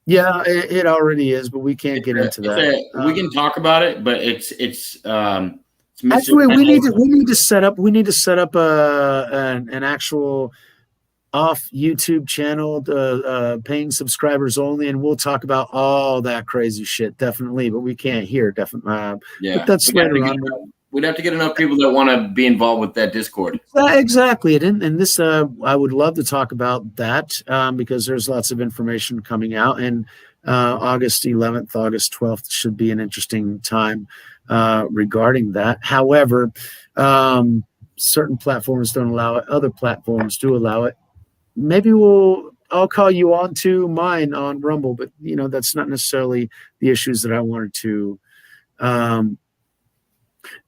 Yeah, it already is, but we can't get into that. We can talk about it, but it's actually we need to set up an actual off YouTube channel, paying subscribers only, and we'll talk about all that crazy shit, definitely. But we can't hear, definitely. Yeah, but that's later on. We'd have to get enough people that want to be involved with that Discord. Exactly, and this I would love to talk about that because there's lots of information coming out, and August 11th, August 12th should be an interesting time regarding that. However, certain platforms don't allow it; other platforms do allow it. Maybe I'll call you on to mine on Rumble, but that's not necessarily the issues that I wanted to. I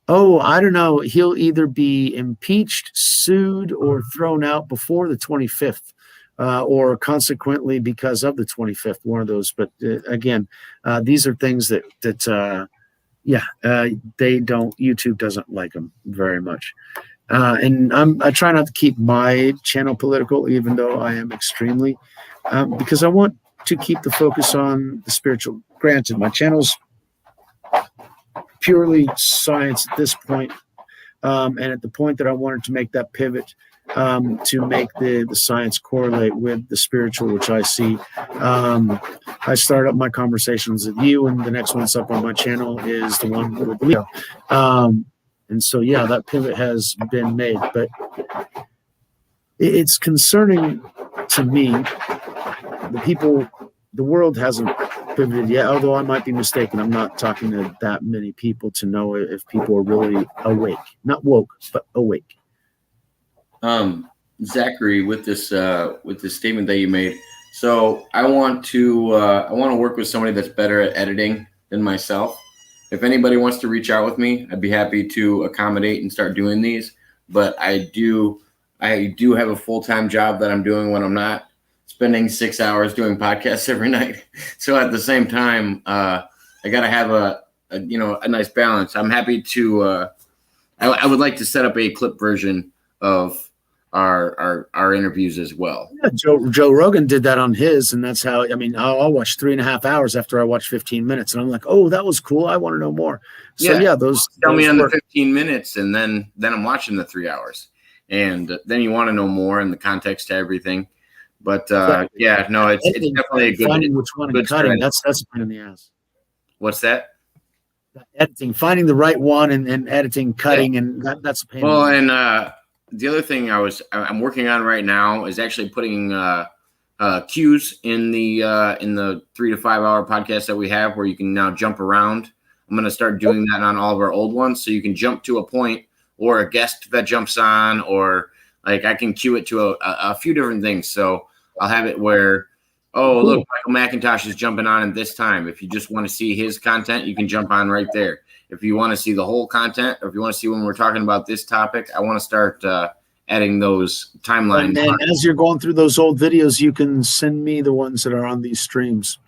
don't know. He'll either be impeached, sued, or thrown out before the 25th, or consequently because of the 25th. One of those. But again, these are things that they don't. YouTube doesn't like them very much. And I try not to keep my channel political, even though I am extremely, because I want to keep the focus on the spiritual. Granted, my channel's purely science at this point, and at the point that I wanted to make that pivot to make the science correlate with the spiritual, which I see. I start up my conversations with you, and the next one that's up on my channel is the one with Leo. And so, yeah, that pivot has been made, but it's concerning to me. The world hasn't pivoted yet, although I might be mistaken. I'm not talking to that many people to know if people are really awake, not woke, but awake. Zachary, with this statement that you made, so I want to work with somebody that's better at editing than myself. If anybody wants to reach out with me, I'd be happy to accommodate and start doing these. But I do have a full-time job that I'm doing when I'm not spending 6 hours doing podcasts every night. So at the same time, I got to have a nice balance. I'm happy to. I would like to set up a clip version of our interviews as well. Yeah, Joe Rogan did that on his, and that's how. I mean, I'll watch 3.5 hours after I watch 15 minutes, and I'm like, oh, that was cool. I want to know more. So those tell me on the 15 minutes, and then I'm watching the 3 hours, and then you want to know more and the context to everything. But Exactly. yeah, no, it's Editing, definitely a good finding which one and good cutting. strategy. That's a pain in the ass. What's that? Editing, finding the right one and editing, cutting, and that's a pain in Well, the ass. and the other thing I'm working on right now is actually putting cues in the 3 to 5 hour podcast that we have, where you can now jump around. I'm going to start doing that on all of our old ones, so you can jump to a point or a guest that jumps on, or like I can cue it to a few different things. So I'll have it where, oh, look, Michael McIntosh is jumping on at this time. If you just want to see his content, you can jump on right there. If you want to see the whole content, or if you want to see when we're talking about this topic, I want to start adding those timelines. And as you're going through those old videos, you can send me the ones that are on these streams.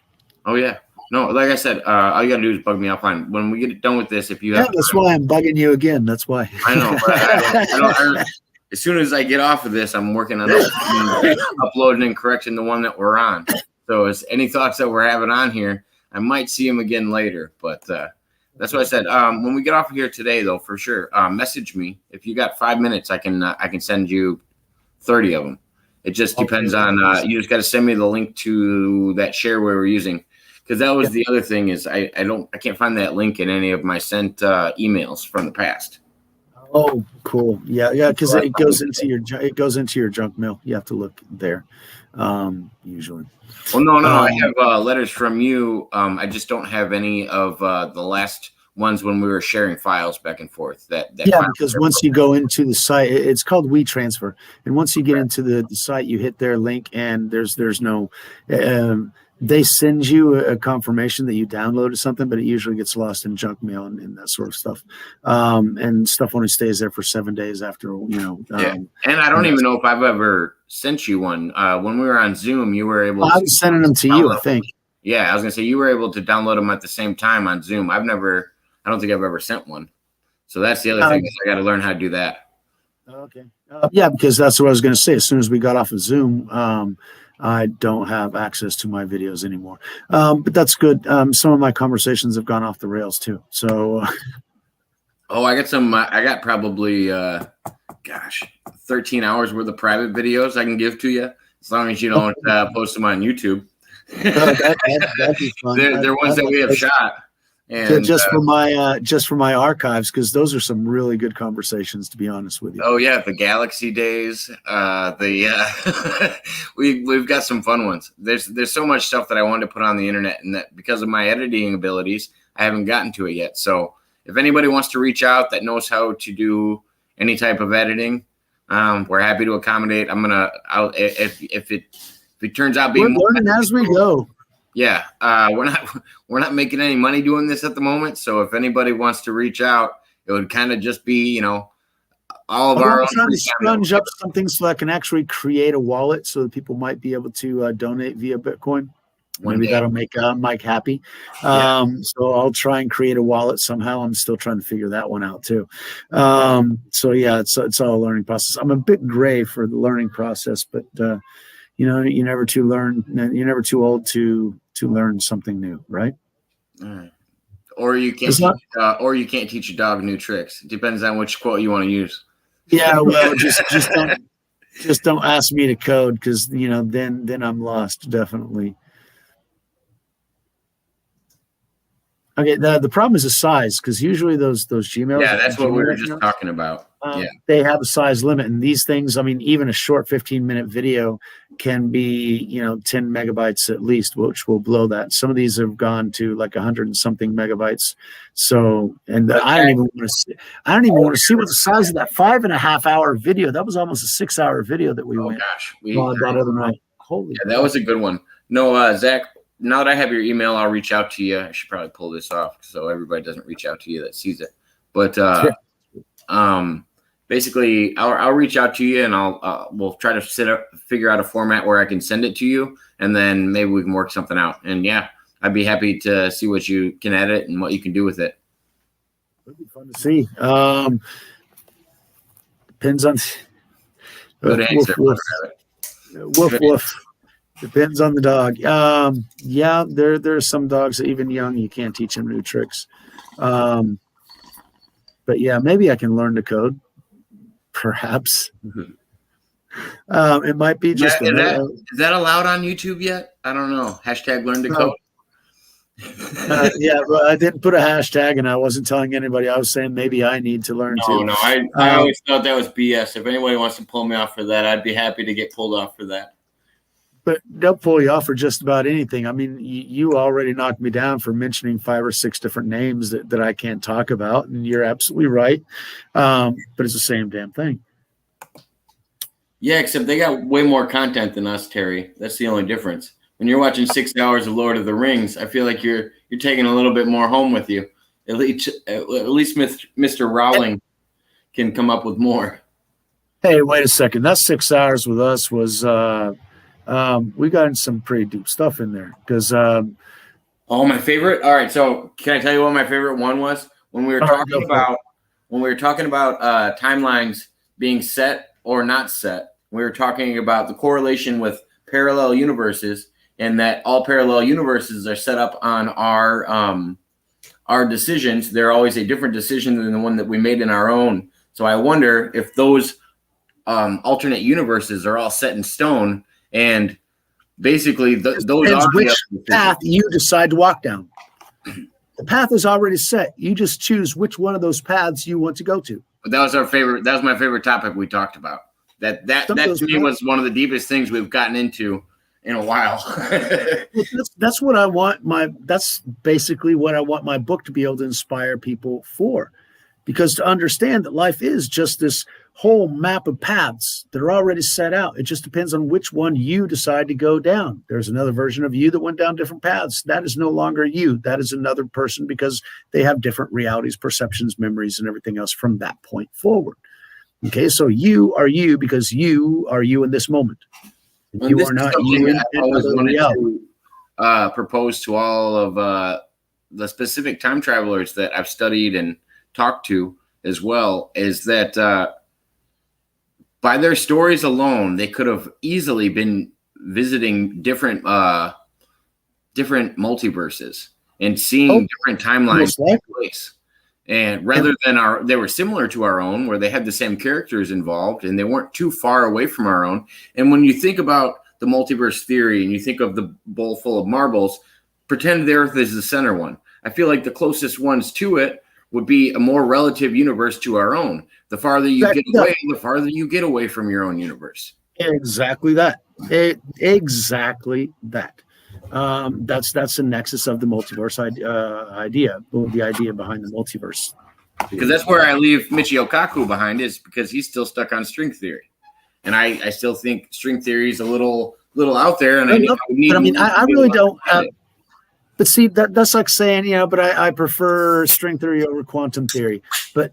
Oh, yeah. No, like I said, all you got to do is bug me offline. When we get done with this, if you have that's why I'm bugging you again. That's why. I know. But as soon as I get off of this, I'm working on uploading and correcting the one that we're on. So as any thoughts that we're having on here, I might see them again later. But that's what I said. When we get off of here today, though, for sure, message me. If you got 5 minutes, I can send you 30 of them. It just depends on you just got to send me the link to that share we were using, because that was the other thing is I can't find that link in any of my sent emails from the past. Oh, cool. Yeah, because it goes into your junk mail. You have to look there, usually. Well, no. I have letters from you. I just don't have any of the last ones when we were sharing files back and forth. Because once you go into the site, it's called WeTransfer, and once you get into the site, you hit their link, and there's no. They send you a confirmation that you downloaded something, but it usually gets lost in junk mail and that sort of stuff. And stuff only stays there for 7 days after, And I don't even know if I've ever sent you one. When we were on Zoom, you were able to. I was sending them to you, I think. Yeah, I was going to say you were able to download them at the same time on Zoom. I don't think I've ever sent one. So that's the other thing. I got to learn how to do that. Okay. Because that's what I was going to say. As soon as we got off of Zoom, I don't have access to my videos anymore. But that's good. Some of my conversations have gone off the rails too. So. I got probably, 13 hours worth of private videos I can give to you, as long as you don't post them on YouTube. That'd be fun. They're ones that we have shot. And just for my archives, because those are some really good conversations, to be honest with you. Oh yeah, the Galaxy days. We've got some fun ones. There's so much stuff that I wanted to put on the internet, and that because of my editing abilities, I haven't gotten to it yet. So if anybody wants to reach out that knows how to do any type of editing, we're happy to accommodate. If it turns out being we're learning as we go. Yeah, we're not making any money doing this at the moment. So if anybody wants to reach out, it would kind of just be, all of our. I'm trying to sponge up something so I can actually create a wallet so that people might be able to donate via Bitcoin. Maybe that'll make Mike happy. So I'll try and create a wallet somehow. I'm still trying to figure that one out too. So yeah, it's all a learning process. I'm a bit gray for the learning process, but. You're never too old to learn something new, right? Or you can't teach a dog new tricks. It depends on which quote you want to use. Yeah, well, just don't ask me to code, because then I'm lost, definitely. Okay, the problem is the size, because usually those Gmails. Yeah, that's what we were just talking about. They have a size limit, and these things, even a short 15-minute video can be 10 megabytes at least, which will blow that. Some of these have gone to like 100 and something megabytes. So, and I don't even want to see what the size of that 5.5 hour video. That was almost a 6 hour video that we went. That other night. Holy. Yeah, that was a good one. No, Zach. Now that I have your email, I'll reach out to you. I should probably pull this off so everybody doesn't reach out to you that sees it. But basically, I'll reach out to you, and we'll try to figure out a format where I can send it to you, and then maybe we can work something out. And yeah, I'd be happy to see what you can edit and what you can do with it. It'd be fun to see. Depends on. Good answer. Woof woof. Depends on the dog. Yeah, there's some dogs that even young you can't teach them new tricks. But yeah, maybe I can learn to code. Perhaps. It might be just another. Is that allowed on YouTube yet? I don't know. Hashtag learn to code. Yeah, but I didn't put a hashtag, and I wasn't telling anybody. I was saying maybe I need to learn to. No, I always thought that was BS. If anybody wants to pull me off for that, I'd be happy to get pulled off for that. But they'll pull you off for just about anything. I mean, you already knocked me down for mentioning 5 or 6 different names that I can't talk about, and you're absolutely right. But it's the same damn thing. Yeah, except they got way more content than us, Terry. That's the only difference. When you're watching 6 hours of Lord of the Rings, I feel like you're taking a little bit more home with you. At least Mr. Rowling can come up with more. Hey, wait a second. That 6 hours with us was we got in some pretty deep stuff in there because. My favorite. All right, so can I tell you what my favorite one was when we were talking about timelines being set or not set? We were talking about the correlation with parallel universes, and that all parallel universes are set up on our decisions. They're always a different decision than the one that we made in our own. So I wonder if those alternate universes are all set in stone, and basically those are which path you decide to walk down. The path is already set. You just choose which one of those paths you want to go to. But that was our favorite. That was my favorite topic we talked about. That to me was one of the deepest things we've gotten into in a while. That's what I want. That's basically what I want my book to be able to inspire people for, because to understand that life is just this whole map of paths that are already set out. It just depends on which one you decide to go down. There's another version of you that went down different paths. That is no longer you. That is another person, because they have different realities, perceptions, memories, and everything else from that point forward. Okay, so you are you because you are you in this moment. You are not you in another reality. Propose to all of the specific time travelers that I've studied and talked to as well, is that by their stories alone, they could have easily been visiting different multiverses and seeing different timelines take place. And rather than they were similar to our own, where they had the same characters involved and they weren't too far away from our own. And when you think about the multiverse theory and you think of the bowl full of marbles, pretend the Earth is the center one. I feel like the closest ones to it would be a more relative universe to our own. The farther you get away, the farther you get away from your own universe. Exactly that. Exactly that. That's the nexus of the multiverse idea, the idea behind the multiverse. Because that's where I leave Michio Kaku behind, is because he's still stuck on string theory, and I still think string theory is a little out there. And I really don't. But see, that's like saying, but I prefer string theory over quantum theory. But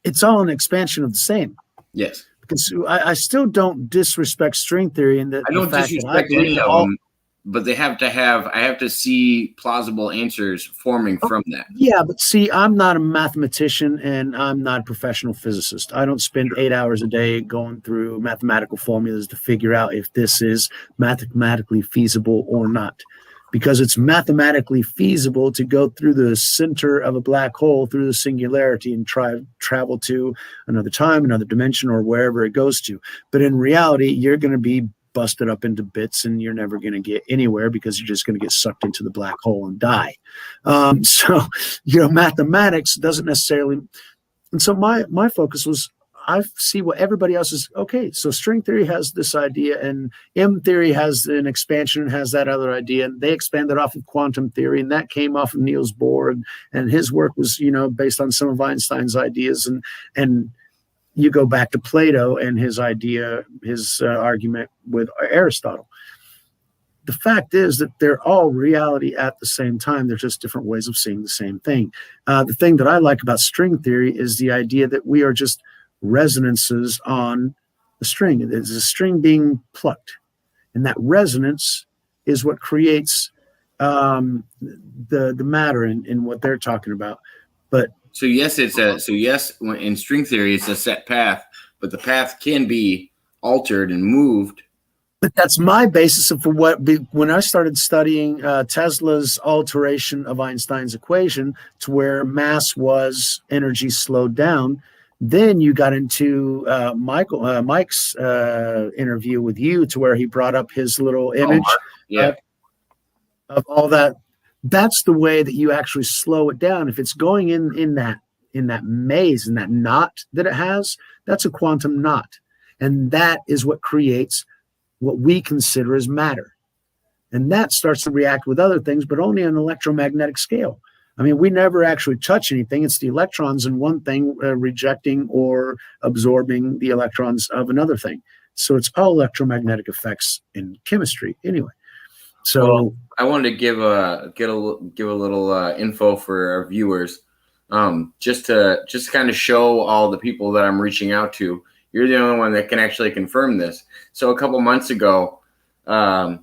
it's all an expansion of the same. Yes. Because I still don't disrespect string theory, and I don't disrespect any of them. But I have to see plausible answers forming from that. Yeah, but see, I'm not a mathematician and I'm not a professional physicist. I don't spend 8 hours a day going through mathematical formulas to figure out if this is mathematically feasible or not. Because it's mathematically feasible to go through the center of a black hole, through the singularity, and travel to another time, another dimension, or wherever it goes to. But in reality, you're going to be busted up into bits and you're never going to get anywhere, because you're just going to get sucked into the black hole and die. So mathematics doesn't necessarily. And so my focus was, I see what everybody else is. Okay, so string theory has this idea, and M theory has an expansion and has that other idea, and they expanded off of quantum theory, and that came off of Niels Bohr, and his work was based on some of Einstein's ideas, and you go back to Plato and his idea, his argument with Aristotle. The fact is that they're all reality at the same time. They're just different ways of seeing the same thing. The thing that I like about string theory is the idea that we are just resonances on the string. It's a string being plucked, and that resonance is what creates the matter in what they're talking about. But So yes, in string theory, it's a set path, but the path can be altered and moved. But that's my basis for when I started studying Tesla's alteration of Einstein's equation to where mass was energy slowed down. Then you got into Mike's interview with you, to where he brought up his little image Yeah. of all that. That's the way that you actually slow it down. If it's going in that maze, in that knot that it has, that's a quantum knot, and that is what creates what we consider as matter. And that starts to react with other things, but only on an electromagnetic scale. I mean, we never actually touch anything. It's the electrons in one thing rejecting or absorbing the electrons of another thing. So it's all electromagnetic effects in chemistry anyway. So well, I wanted to give a little info for our viewers, just to kind of show all the people that I'm reaching out to. You're the only one that can actually confirm this. So a couple months ago, Michio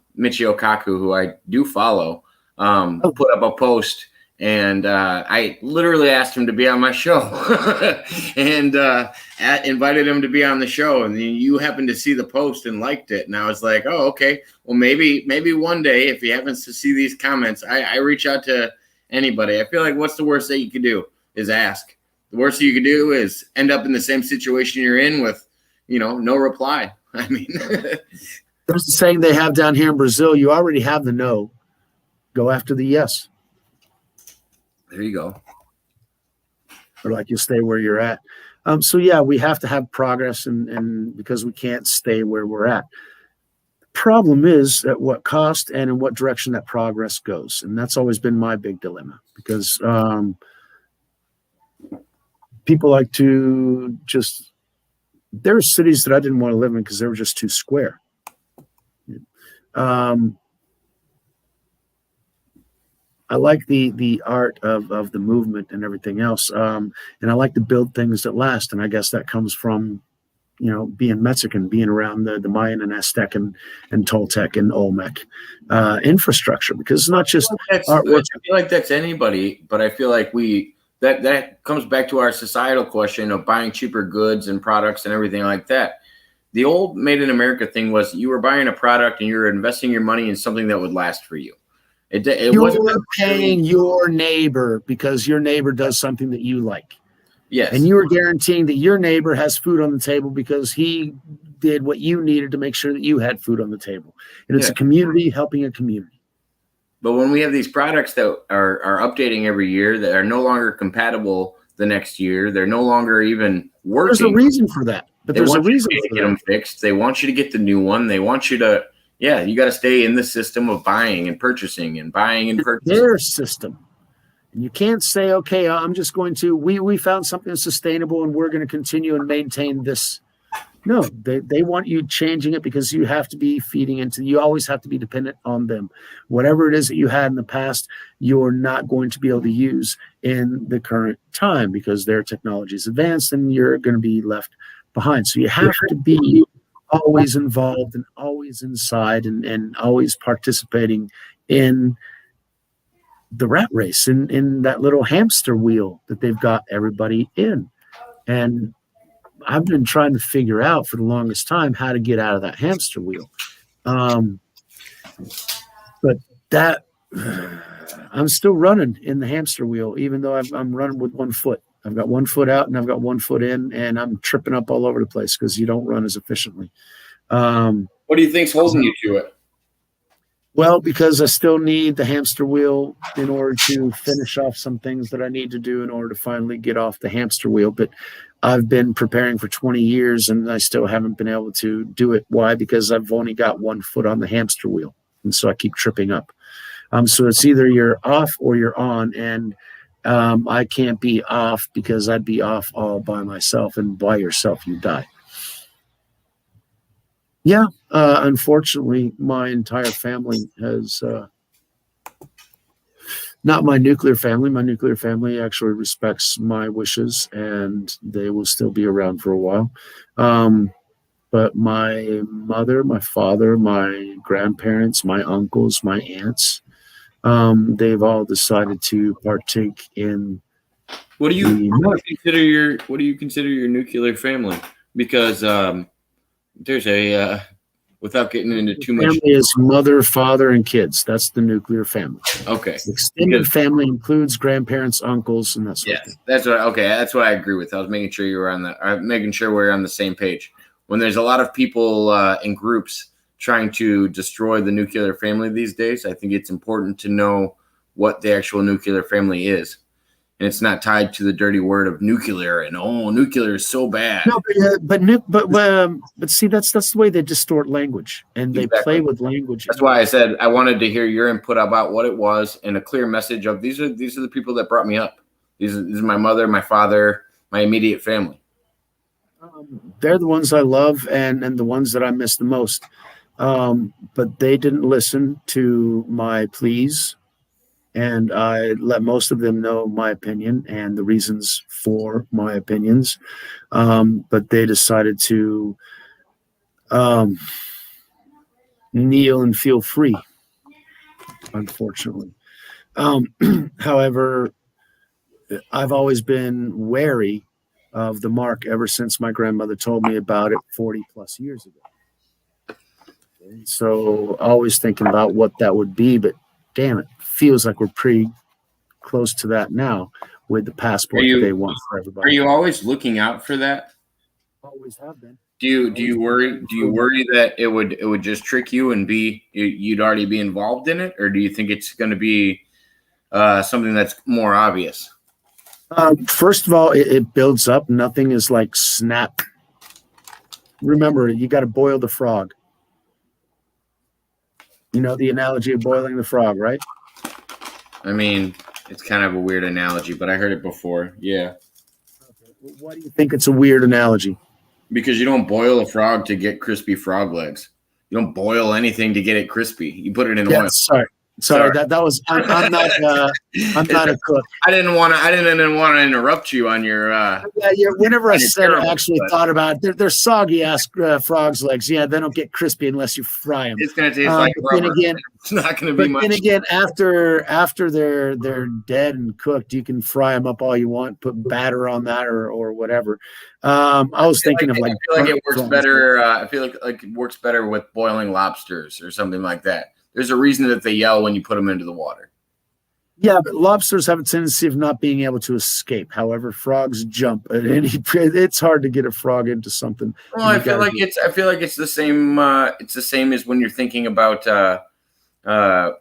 Kaku, who I do follow, put up a post, and I literally asked him to be on my show and invited him to be on the show. And you happened to see the post and liked it. And I was like, oh, okay. Well, maybe one day, if he happens to see these comments, I reach out to anybody. I feel like what's the worst that you could do is ask. The worst you could do is end up in the same situation you're in with, no reply. I mean, there's the saying they have down here in Brazil: you already have the no, go after the yes. There you go. Or like you stay where you're at. So yeah, we have to have progress, and because we can't stay where we're at. The problem is at what cost and in what direction that progress goes. And that's always been my big dilemma, because people like to just, there are cities that I didn't want to live in because they were just too square. I like the art of the movement and everything else, and I like to build things that last. And I guess that comes from, being Mexican, being around the Mayan and Aztec and Toltec and Olmec infrastructure, because it's not just artwork. I feel like that's anybody, but I feel like that comes back to our societal question of buying cheaper goods and products and everything like that. The old Made in America thing was you were buying a product and you were investing your money in something that would last for you. You're paying your neighbor because your neighbor does something that you like. Yes. And you are guaranteeing that your neighbor has food on the table because he did what you needed to make sure that you had food on the table. And it's a community helping a community. But when we have these products that are updating every year, that are no longer compatible the next year, they're no longer even working. There's a reason for that. But there's a reason to get them fixed. They want you to get the new one. They want you to, you got to stay in the system of buying and purchasing and buying and purchasing. Their system. And you can't say, okay, I'm just going to, we found something sustainable and we're going to continue and maintain this. No, they want you changing it because you have to be feeding into, you always have to be dependent on them. Whatever it is that you had in the past, you're not going to be able to use in the current time because their technology is advanced and you're going to be left behind. So you have to be always involved and always inside and always participating in the rat race, in that little hamster wheel that they've got everybody in. And I've been trying to figure out for the longest time how to get out of that hamster wheel. But that I'm still running in the hamster wheel, even though I'm running with 1 foot. I've got 1 foot out and I've got 1 foot in, and I'm tripping up all over the place because you don't run as efficiently. What do you think's holding you to it? Well, because I still need the hamster wheel in order to finish off some things that I need to do in order to finally get off the hamster wheel. But I've been preparing for 20 years and I still haven't been able to do it. Why? Because I've only got 1 foot on the hamster wheel. And so I keep tripping up. So it's either you're off or you're on. And I can't be off because I'd be off all by myself, and by yourself, you die. Yeah, unfortunately, my entire family has, not my nuclear family. My nuclear family actually respects my wishes, and they will still be around for a while. But my mother, my father, my grandparents, my uncles, my aunts, they've all decided to partake in. What do you consider your nuclear family? Because there's a without getting into too much? Family is mother, father, and kids. That's the nuclear family. Okay. Extended family includes grandparents, uncles, and that sort of thing. That's what I agree with. I was making sure you were on the. Making sure we're on the same page. When there's a lot of people in groups trying to destroy the nuclear family these days, I think it's important to know what the actual nuclear family is. And it's not tied to the dirty word of nuclear and nuclear is so bad. No, but see, that's the way they distort language and they play with language. That's why I said I wanted to hear your input about what it was and a clear message of these are the people that brought me up. These are my mother, my father, my immediate family. They're the ones I love and the ones that I miss the most. But they didn't listen to my pleas. And I let most of them know my opinion and the reasons for my opinions. But they decided to kneel and feel free, unfortunately. However, I've always been wary of the mark ever since my grandmother told me about it 40 plus years ago. Okay? So always thinking about what that would be, but damn it, feels like we're pretty close to that now with the passport that they want for everybody. Are you always looking out for that? Always have been. Do you worry that it would just trick you and you'd already be involved in it, or do you think it's going to be something that's more obvious? First of all, it builds up. Nothing is like snap. Remember, you got to boil the frog. You know the analogy of boiling the frog, right? I mean, it's kind of a weird analogy, but I heard it before. Yeah. Okay. Well, why do you think it's a weird analogy? Because you don't boil a frog to get crispy frog legs. You don't boil anything to get it crispy. You put it in oil. Sorry. That was. I'm not a cook. I didn't want to interrupt you on your. Whenever I said it, I actually thought about it. They're soggy ass frogs legs. Yeah, they don't get crispy unless you fry them. It's gonna taste like rubber. Then again, it's not gonna be much. Then again, after they're dead and cooked, you can fry them up all you want. Put batter on that or whatever. I was thinking of like. I feel like it works better. I feel like it works better with boiling lobsters or something like that. There's a reason that they yell when you put them into the water. Yeah, but lobsters have a tendency of not being able to escape. However, frogs jump at any. It's hard to get a frog into something. Well, I feel like it's the same. It's the same as when you're thinking about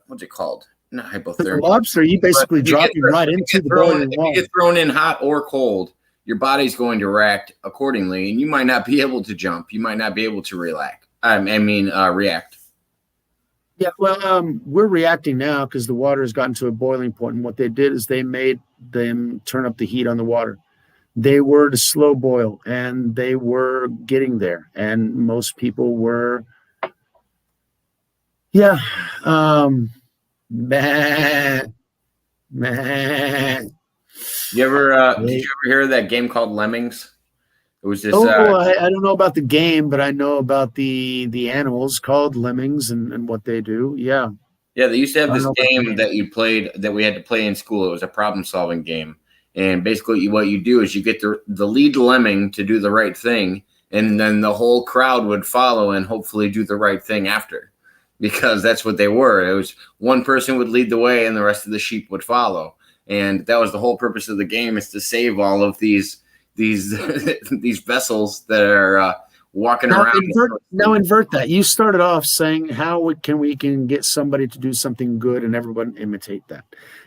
what's it called? Not hypothermia. Lobster, you basically drop you right into the boiling water. If you get thrown in hot or cold, your body's going to react accordingly, and you might not be able to jump. You might not be able to react. Yeah, well, we're reacting now because the water has gotten to a boiling point, and what they did is they made them turn up the heat on the water. They were to slow boil, and they were getting there, and most people were, meh. Did you ever hear of that game called Lemmings? It was just. I don't know about the game, but I know about the animals called lemmings and what they do. Yeah. Yeah, they used to have this game that you played that we had to play in school. It was a problem-solving game, and basically, what you do is you get the lead lemming to do the right thing, and then the whole crowd would follow and hopefully do the right thing after, because that's what they were. It was one person would lead the way, and the rest of the sheep would follow, and that was the whole purpose of the game, is to save all of these vessels that are walking around. Invert that. You started off saying how we can get somebody to do something good and everyone imitate that.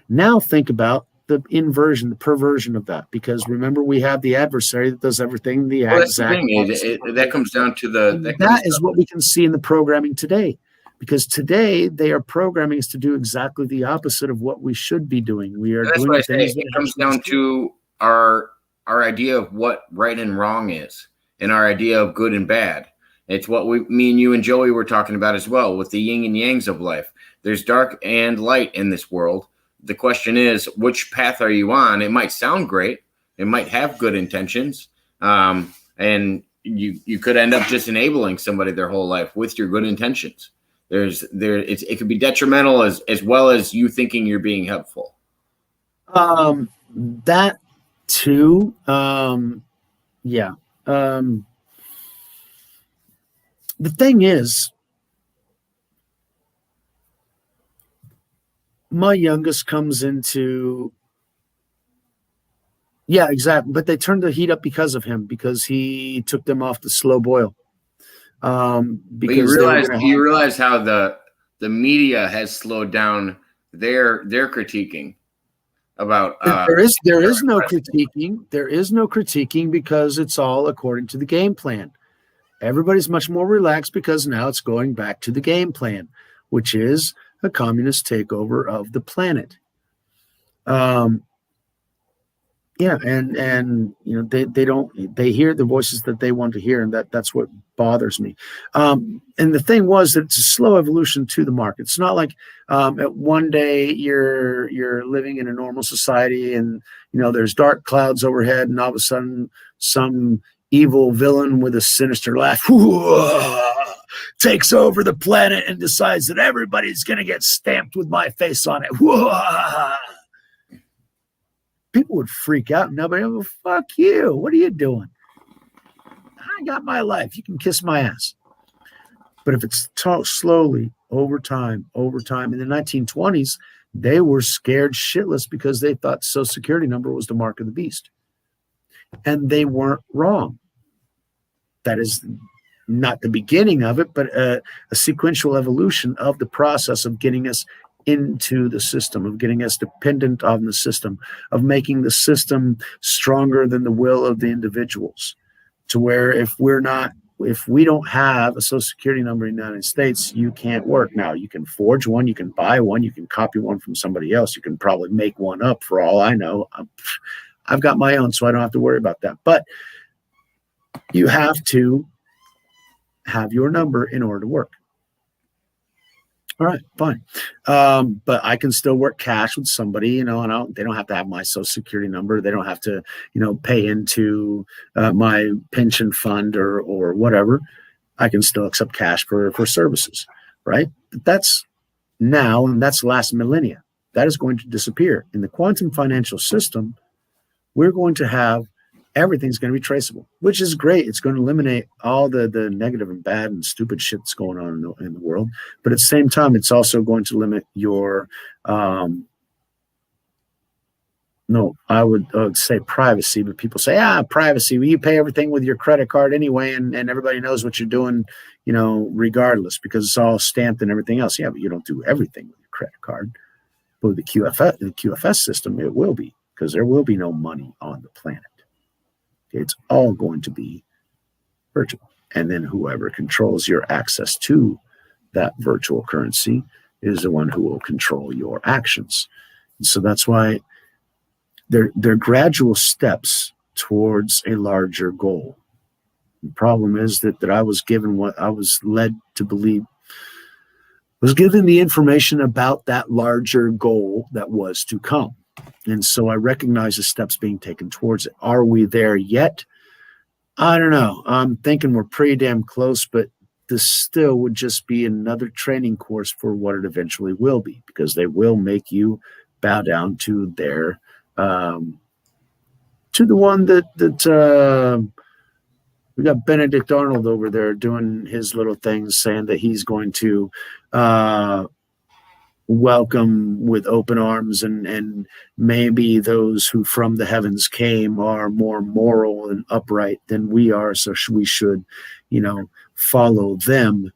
Now think about the inversion, the perversion of that, because remember we have the adversary that does everything the exact opposite. That comes down to that is what we can see in the programming today. Because today they are programming us to do exactly the opposite of what we should be doing. We are doing things. It comes down to our idea of what right and wrong is, and our idea of good and bad. It's what me and you and Joey were talking about as well, with the yin and yangs of life. There's dark and light in this world. The question is, which path are you on? It might sound great. It might have good intentions. And you could end up just enabling somebody their whole life with your good intentions. It could be detrimental as well as you thinking you're being helpful. That too. The thing is, my youngest comes into, yeah, exactly. But they turned the heat up because of him, because he took them off the slow boil. But you Because they were realize going to you have. realize how the media has slowed down their critiquing about There is no critiquing. There is no critiquing because it's all according to the game plan. Everybody's much more relaxed because now it's going back to the game plan, which is a communist takeover of the planet. Um, yeah, and they hear the voices that they want to hear, and that's what bothers me. And the thing was that it's a slow evolution to the market. It's not like at one day you're living in a normal society, and there's dark clouds overhead, and all of a sudden some evil villain with a sinister laugh takes over the planet and decides that everybody's going to get stamped with my face on it. People would freak out. Nobody would go, fuck you. What are you doing? I got my life. You can kiss my ass. But if it's taught slowly over time, in the 1920s, they were scared shitless because they thought Social Security number was the mark of the beast. And they weren't wrong. That is not the beginning of it, but a sequential evolution of the process of getting us into the system, of getting us dependent on the system, of making the system stronger than the will of the individuals, to where if we don't have a Social Security number in the United States, you can't work. Now, you can forge one, you can buy one, you can copy one from somebody else, you can probably make one up for all I know. I've got my own, so I don't have to worry about that. But you have to have your number in order to work. All right, fine. But I can still work cash with somebody, and they don't have to have my Social Security number. They don't have to, pay into my pension fund or whatever. I can still accept cash for services, right? But that's now, and that's the last millennia. That is going to disappear. In the quantum financial system, we're going to have everything's going to be traceable, which is great. It's going to eliminate all the negative and bad and stupid shit that's going on in the world. But at the same time, it's also going to limit your, I would say privacy, but people say, privacy. Well, you pay everything with your credit card anyway, and everybody knows what you're doing, regardless, because it's all stamped and everything else. Yeah, but you don't do everything with your credit card. But with the QFS system, it will be, because there will be no money on the planet. It's all going to be virtual. And then whoever controls your access to that virtual currency is the one who will control your actions. And so that's why they're gradual steps towards a larger goal. The problem is that I was given what I was led to believe, was given the information about that larger goal that was to come. And so I recognize the steps being taken towards it. Are we there yet? I don't know. I'm thinking we're pretty damn close, but this still would just be another training course for what it eventually will be, because they will make you bow down to their, to the one that we got Benedict Arnold over there doing his little things, saying that he's going to welcome with open arms, and maybe those who from the heavens came are more moral and upright than we are, so we should follow them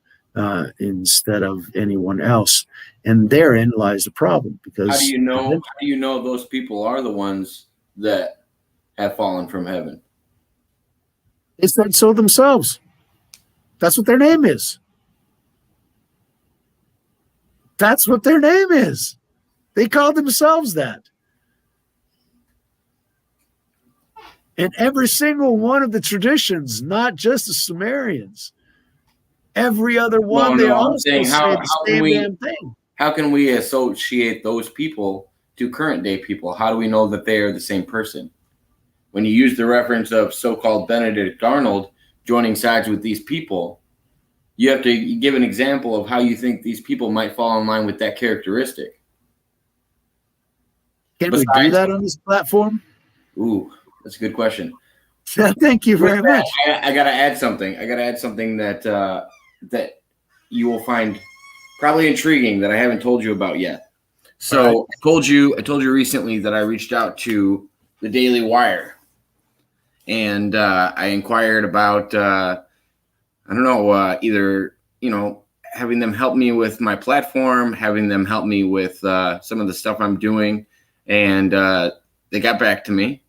instead of anyone else. And therein lies the problem, because how do you know those people are the ones that have fallen from heaven? They said so themselves. That's what their name is. That's what their name is. They call themselves that. And every single one of the traditions, not just the Sumerians, every other one, they also say the same damn thing. How can we associate those people to current day people? How do we know that they are the same person? When you use the reference of so-called Benedict Arnold joining sides with these people, you have to give an example of how you think these people might fall in line with that characteristic. Can we do that on this platform? Ooh, that's a good question. Thank you very much. I got to add something. That you will find probably intriguing that I haven't told you about yet. Right. So I told you recently that I reached out to the Daily Wire, and I inquired about I don't know, either having them help me with my platform, having them help me with some of the stuff I'm doing, and they got back to me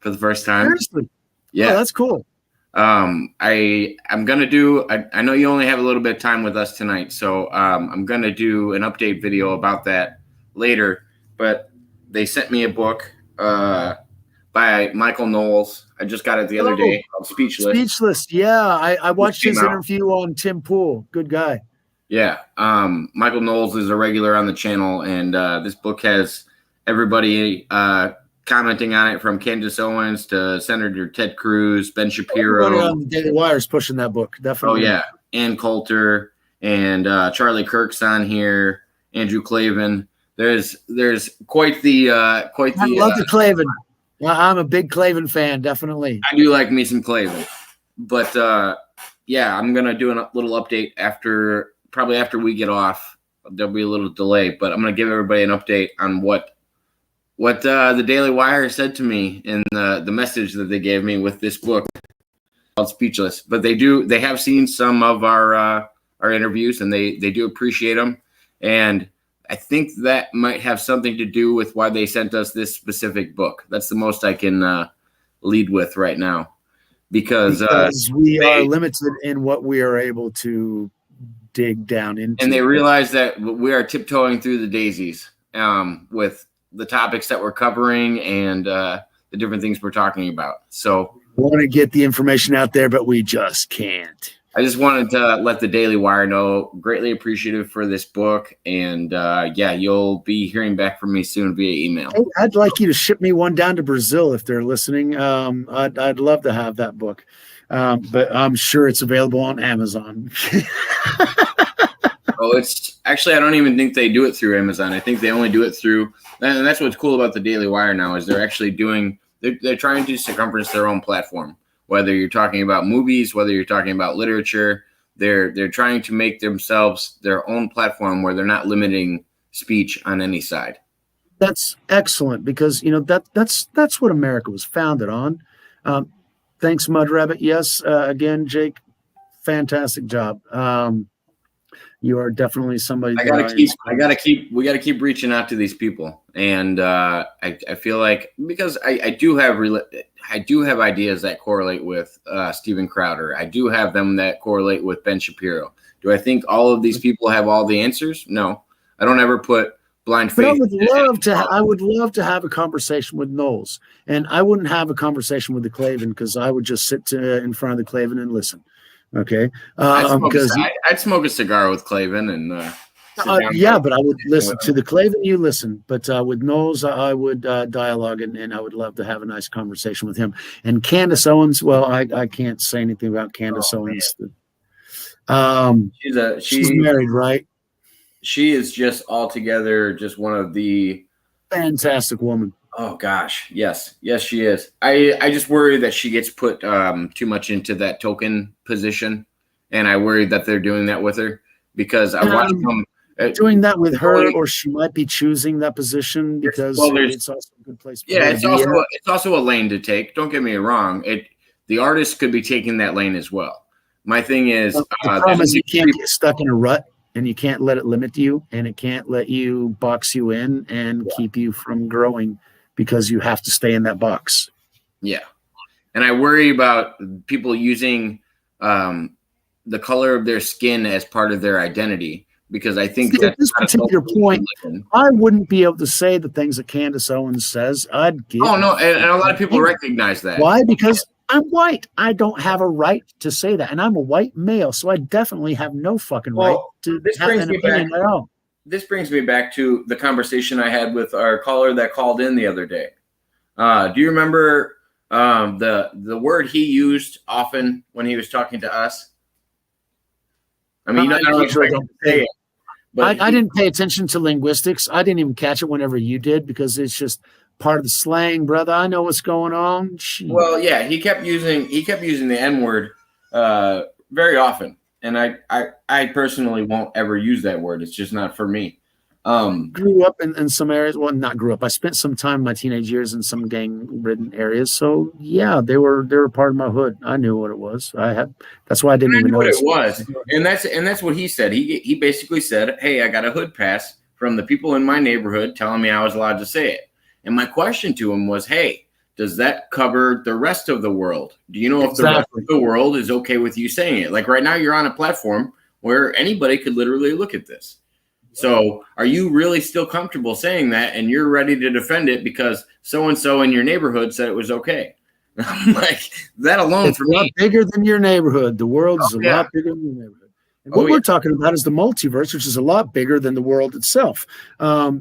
for the first time. Seriously. Oh, Yeah. that's cool. I'm gonna do. I know you only have a little bit of time with us tonight, so I'm gonna do an update video about that later. But they sent me a book by Michael Knowles. I just got it the other day called Speechless. Speechless. Yeah, I watched his out. interview on Tim Pool. Good guy. Yeah, Michael Knowles is a regular on the channel, and this book has everybody commenting on it, from Candace Owens to Senator Ted Cruz, Ben Shapiro. Everybody on the Daily Wire is pushing that book. Definitely. Oh yeah, Ann Coulter and Charlie Kirk's on here. Andrew Clavin. There's quite the I love the Clavin. I'm a big Clavin fan. Definitely. I do like me some Clavin, but yeah, I'm gonna do a little update probably after we get off. There'll be a little delay, but I'm gonna give everybody an update on what the Daily Wire said to me in the message that they gave me with this book called Speechless. But they have seen some of our interviews, and they do appreciate them. And I think that might have something to do with why they sent us this specific book. That's the most I can lead with right now, because we are limited in what we are able to dig down into. And they realize that we are tiptoeing through the daisies with the topics that we're covering and the different things we're talking about. So we want to get the information out there, but we just can't. I just wanted to let the Daily Wire know, greatly appreciative for this book. And yeah, you'll be hearing back from me soon via email. Hey, I'd like you to ship me one down to Brazil if they're listening. I'd love to have that book. But I'm sure it's available on Amazon. Oh, it's actually, I don't even think they do it through Amazon. I think they only do it through, and that's what's cool about the Daily Wire now, is they're actually they're trying to circumference their own platform. Whether you're talking about movies, whether you're talking about literature, they're trying to make themselves their own platform where they're not limiting speech on any side. That's excellent, because that's what America was founded on. Thanks, Mud Rabbit. Yes, again, Jake, fantastic job. You are definitely somebody. We got to keep reaching out to these people, and I feel like, because I do have ideas that correlate with Steven Crowder. I do have them that correlate with Ben Shapiro. Do I think all of these people have all the answers? No, I don't ever put blind faith. But I would love to have a conversation with Knowles, and I wouldn't have a conversation with the Clavin, because I would just sit in front of the Clavin and listen. Okay, I'd smoke a cigar with Clavin and yeah, but I would listen to the Clavin. You listen, but with Knowles, I would dialogue, and I would love to have a nice conversation with him. And Candace Owens, well, I can't say anything about Candace Owens. She's married, right? She is just altogether just one of the fantastic woman. Oh gosh, yes, she is. I just worry that she gets put too much into that token position, and I worry that they're doing that with her, because I watched them doing that with her, or she might be choosing that position because it's also a good place. Yeah, it's also a lane to take. Don't get me wrong. The artist could be taking that lane as well. My thing is, the problem is you can't get stuck in a rut. And you can't let it limit you, and it can't let you box you in and keep you from growing, because you have to stay in that box. Yeah. And I worry about people using the color of their skin as part of their identity, because I think at this particular point, I wouldn't be able to say the things that Candace Owens says. I'd get. Oh, no. And a lot of people recognize that. Why? Because I'm white. I don't have a right to say that. And I'm a white male, so I definitely have no fucking right to have an opinion at all. This brings me back to the conversation I had with our caller that called in the other day. Do you remember the word he used often when he was talking to us? I mean, I don't say it. But I didn't pay attention to linguistics. I didn't even catch it whenever you did, because it's just part of the slang, brother. I know what's going on. Jeez. Well, yeah, he kept using the N-word very often, and I personally won't ever use that word. It's just not for me. Grew up in some areas. Well, not grew up. I spent some time in my teenage years in some gang-ridden areas. So yeah, they were part of my hood. I knew what it was. That's why I didn't even knew what notice it was, and that's what he said. He basically said, "Hey, I got a hood pass from the people in my neighborhood telling me I was allowed to say it." And my question to him was, "Hey, does that cover the rest of the world? Do you know if the rest of the world is okay with you saying it? Like right now, you're on a platform where anybody could literally look at this. So are you really still comfortable saying that, and you're ready to defend it because so-and-so in your neighborhood said it was okay?" I'm like, that alone it's for a lot me. bigger than your neighborhood. The world is a lot bigger than your neighborhood. And what we're talking about is the multiverse, which is a lot bigger than the world itself,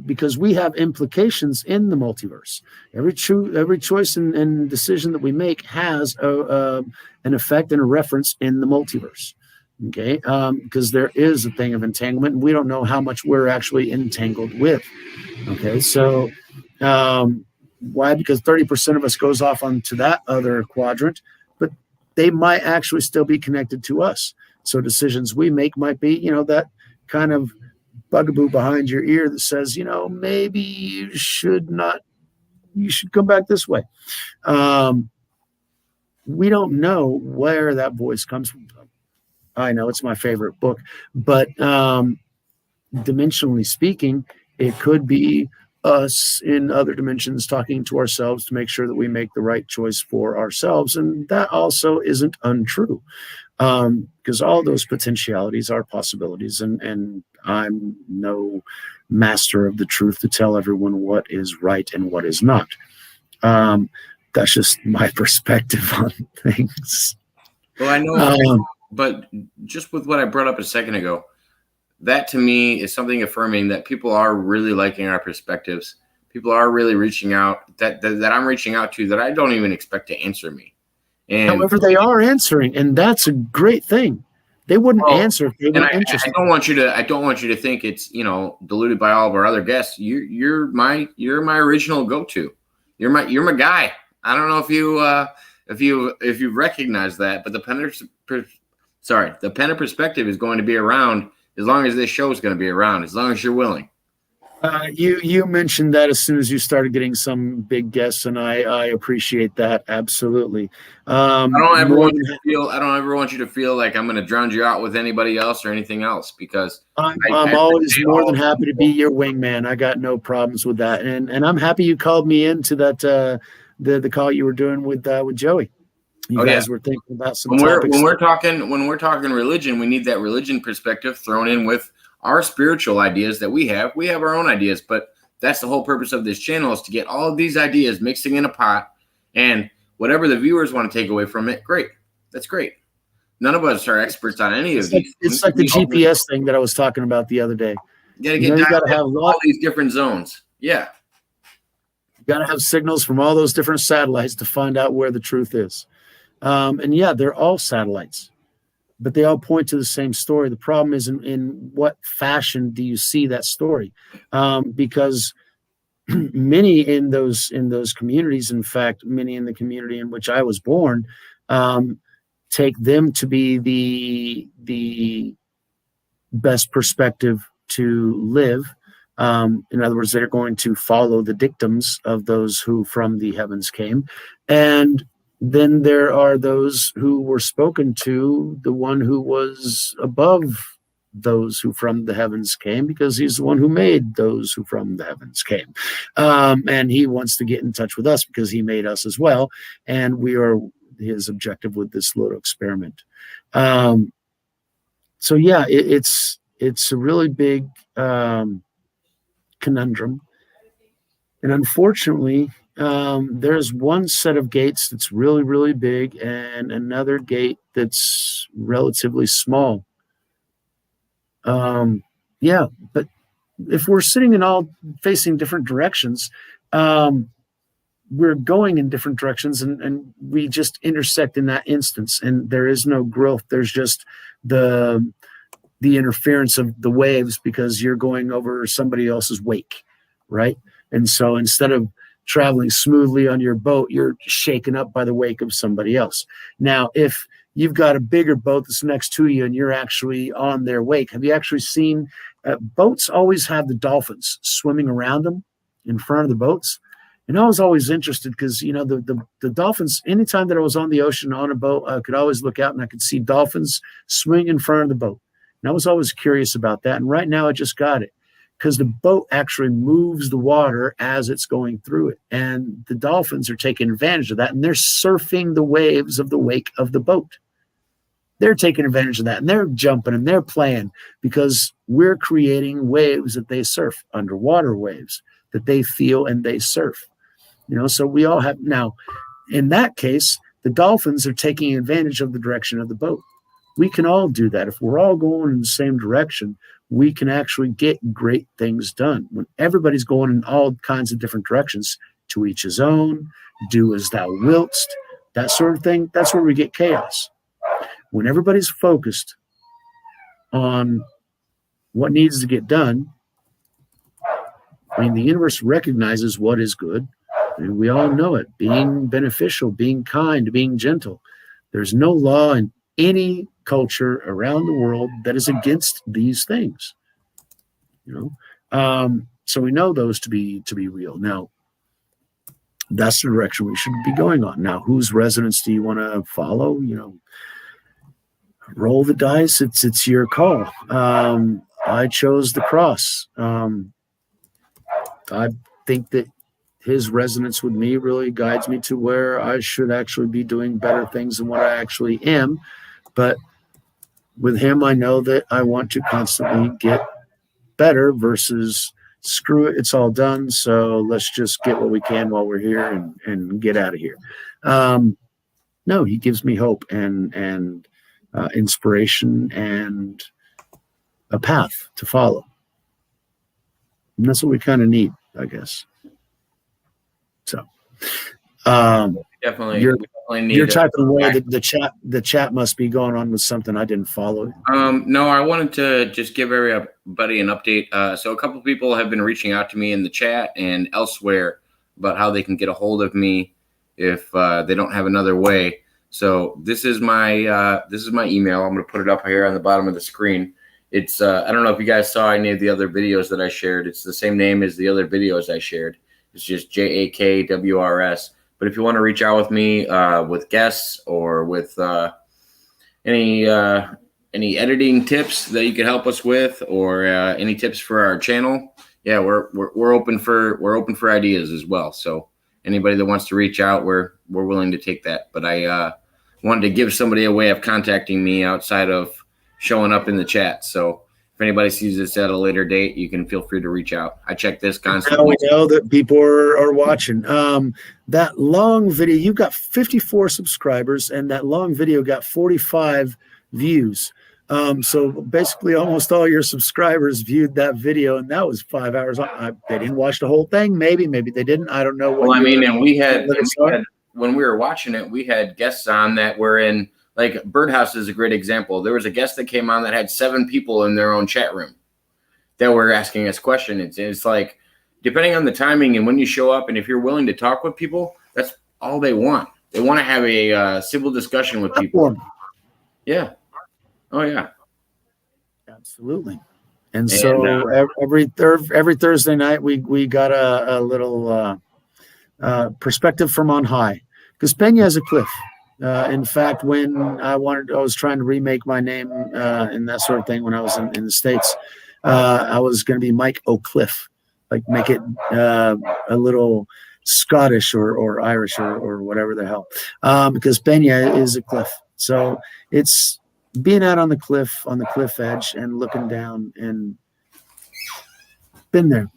because we have implications in the multiverse. Every choice and decision that we make has an effect and a reference in the multiverse. Okay, because there is a thing of entanglement, and we don't know how much we're actually entangled with. Okay, so why? Because 30% of us goes off onto that other quadrant, but they might actually still be connected to us. So decisions we make might be, that kind of bugaboo behind your ear that says, maybe you should come back this way. We don't know where that voice comes from. I know it's my favorite book, but dimensionally speaking, it could be us in other dimensions talking to ourselves to make sure that we make the right choice for ourselves. And that also isn't untrue, because all those potentialities are possibilities. And I'm no master of the truth to tell everyone what is right and what is not. That's just my perspective on things. Well, I know, but just with what I brought up a second ago, that to me is something affirming that people are really liking our perspectives. People are really reaching out that I'm reaching out to that I don't even expect to answer me. And however, they are answering, and that's a great thing. They wouldn't answer if they weren't interested. I don't want you to think it's diluted by all of our other guests. You're my original go-to. You're my guy. I don't know if you recognize that, but the Pena Perspective is going to be around as long as this show is going to be around, as long as you're willing. You mentioned that as soon as you started getting some big guests, and I appreciate that absolutely. I don't ever want you to feel like I'm going to drown you out with anybody else or anything else, because I'm always more than happy to be your wingman. I got no problems with that, and I'm happy you called me into that the call you were doing with Joey. You guys were thinking about some topics. When we're talking religion, we need that religion perspective thrown in with our spiritual ideas that we have. We have our own ideas, but that's the whole purpose of this channel, is to get all of these ideas mixing in a pot, and whatever the viewers want to take away from it, great. That's great. None of us are experts on any of these. It's like the GPS thing that I was talking about the other day. You got to have all these different zones. Yeah. You got to have signals from all those different satellites to find out where the truth is. And yeah, they're all satellites, but they all point to the same story. The problem is in what fashion do you see that story? Because many in those communities, in fact, many in the community in which I was born, take them to be the best perspective to live. In other words, they're going to follow the dictums of those who from the heavens came. And then there are those who were spoken to, the one who was above those who from the heavens came, because he's the one who made those who from the heavens came. And he wants to get in touch with us because he made us as well. And we are his objective with this little experiment. So yeah, it's a really big conundrum. And unfortunately, there's one set of gates that's really, really big and another gate that's relatively small. Yeah, but if we're sitting and all facing different directions, we're going in different directions, and we just intersect in that instance, and there is no growth. There's just the interference of the waves because you're going over somebody else's wake, right? And so instead of traveling smoothly on your boat, you're shaken up by the wake of somebody else. Now, if you've got a bigger boat that's next to you and you're actually on their wake, have you actually seen boats always have the dolphins swimming around them in front of the boats. And I was always interested because, the dolphins, anytime that I was on the ocean on a boat, I could always look out and I could see dolphins swing in front of the boat. And I was always curious about that. And right now I just got it because the boat actually moves the water as it's going through it. And the dolphins are taking advantage of that. And they're surfing the waves of the wake of the boat. They're taking advantage of that and they're jumping and they're playing because we're creating waves that they surf, underwater waves that they feel and they surf. So we all have now, in that case, the dolphins are taking advantage of the direction of the boat. We can all do that. If we're all going in the same direction, we can actually get great things done. When everybody's going in all kinds of different directions, to each his own, do as thou willst, that sort of thing, that's where we get chaos. When everybody's focused on what needs to get done, the universe recognizes what is good. And we all know it, being beneficial, being kind, being gentle. There's no law in any culture around the world that is against these things. So we know those to be real. Now, that's the direction we should be going on. Now, whose resonance do you want to follow? Roll the dice. It's your call. I chose the cross. I think that his resonance with me really guides me to where I should actually be doing better things than what I actually am. But with him, I know that I want to constantly get better versus screw it, it's all done. So let's just get what we can while we're here and get out of here. No, he gives me hope and inspiration and a path to follow. And that's what we kind of need, I guess. So, definitely need. You're typing away. The chat must be going on with something I didn't follow. No, I wanted to just give everybody an update. So a couple of people have been reaching out to me in the chat and elsewhere about how they can get a hold of me if they don't have another way. So this is my email. I'm going to put it up here on the bottom of the screen. It's I don't know if you guys saw any of the other videos that I shared. It's the same name as the other videos I shared. It's just JAKWRS. But if you want to reach out with me with guests or with any editing tips that you could help us with, or any tips for our channel, yeah, we're open for ideas as well. So anybody that wants to reach out, we're willing to take that. But I wanted to give somebody a way of contacting me outside of showing up in the chat. So if anybody sees this at a later date, you can feel free to reach out. I check this constantly. Now we know that people are watching. That long video, you've got 54 subscribers, and that long video got 45 views. So basically almost all your subscribers viewed that video, and that was 5 hours. They didn't watch the whole thing. Maybe they didn't. I don't know. And we had when we were watching it, we had guests on that were in, like, Birdhouse is a great example. There was a guest that came on that had 7 people in their own chat room that were asking us questions. It's like, depending on the timing and when you show up, and if you're willing to talk with people, that's all they want. They want to have a civil discussion with people. Yeah. Oh yeah. Absolutely. And so every Thursday night we got a little perspective from on high, because Pena is a cliff. In fact, when I was trying to remake my name and that sort of thing when I was in the States, I was going to be Mike O'Cliff, like make it a little Scottish or Irish or whatever the hell, because Pena is a cliff. So it's being out on the cliff edge and looking down, and been there.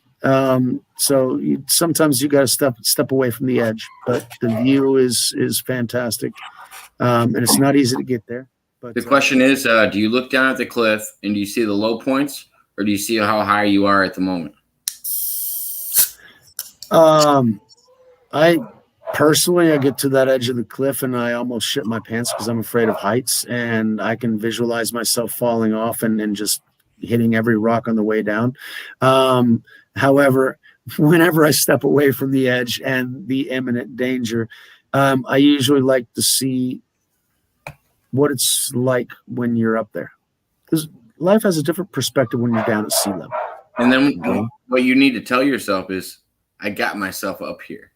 So sometimes you got to step away from the edge, but the view is fantastic, and it's not easy to get there. But the question is, do you look down at the cliff and do you see the low points, or do you see how high you are at the moment? I personally, I get to that edge of the cliff and I almost shit my pants because I'm afraid of heights, and I can visualize myself falling off and just hitting every rock on the way down. However, whenever I step away from the edge and the imminent danger, I usually like to see what it's like when you're up there. Because life has a different perspective when you're down at sea level. And then what you need to tell yourself is, I got myself up here.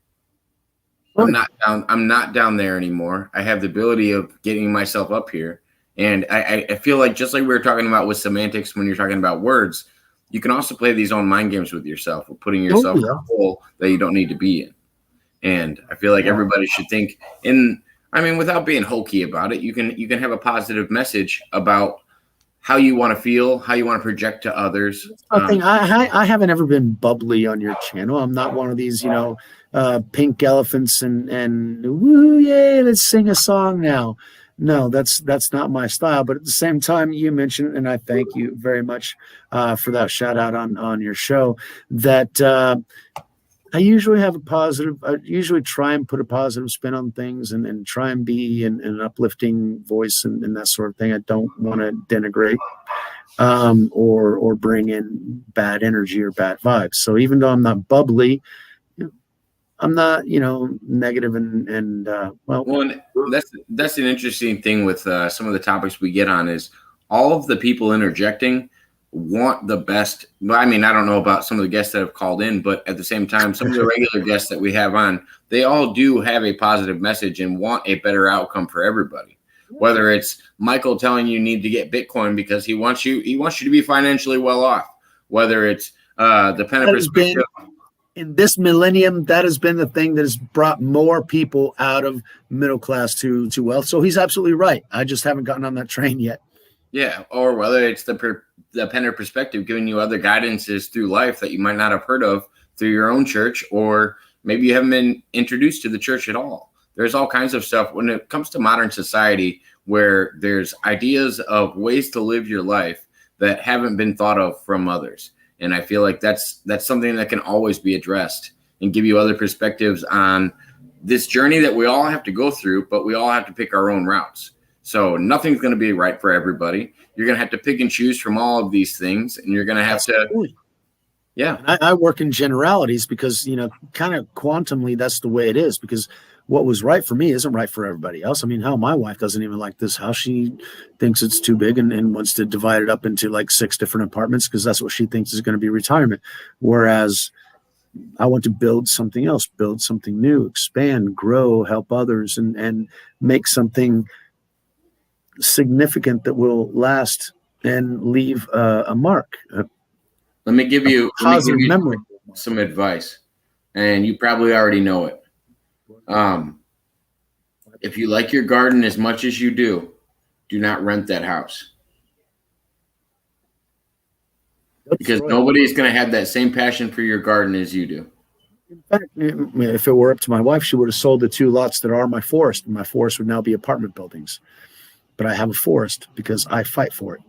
I'm not down there anymore. I have the ability of getting myself up here. And I feel like, just like we were talking about with semantics, when you're talking about words, you can also play these own mind games with yourself, of putting yourself in a hole that you don't need to be in. And I feel like everybody should think without being hokey about it, you can have a positive message about how you want to feel, how you want to project to others. I haven't ever been bubbly on your channel. I'm not one of these, pink elephants and woo, yay, let's sing a song now. No, that's not my style. But at the same time, you mentioned, and I thank you very much for that shout out on your show, that I usually have I usually try and put a positive spin on things and try and be an uplifting voice and that sort of thing. I don't want to denigrate or bring in bad energy or bad vibes. So even though I'm not bubbly, I'm not, negative and that's an interesting thing with some of the topics we get on is all of the people interjecting want the best. I mean, I don't know about some of the guests that have called in, but at the same time, some of the regular guests that we have on, they all do have a positive message and want a better outcome for everybody. Whether it's Michael telling you need to get Bitcoin because he wants you to be financially well off. Whether it's the Pena Perspective. In this millennium, that has been the thing that has brought more people out of middle class to wealth. So he's absolutely right. I just haven't gotten on that train yet. Yeah, or whether it's the Pena Perspective giving you other guidances through life that you might not have heard of through your own church, or maybe you haven't been introduced to the church at all. There's all kinds of stuff when it comes to modern society where there's ideas of ways to live your life that haven't been thought of from others. And I feel like that's something that can always be addressed and give you other perspectives on this journey that we all have to go through, but we all have to pick our own routes. So nothing's going to be right for everybody. You're going to have to pick and choose from all of these things, and you're going to have to. Yeah. And I work in generalities because, kind of quantumly, that's the way it is, because what was right for me isn't right for everybody else. I mean, hell, my wife doesn't even like this house. She thinks it's too big and wants to divide it up into like 6 different apartments because that's what she thinks is going to be retirement. Whereas I want to build something else, build something new, expand, grow, help others, and make something significant that will last and leave a mark. Let me give you some advice, and you probably already know it. If you like your garden as much as you do not rent that house. Because nobody's going to have that same passion for your garden as you do. In fact, if it were up to my wife, she would have sold the 2 lots that are my forest, and my forest would now be apartment buildings. But I have a forest because I fight for it.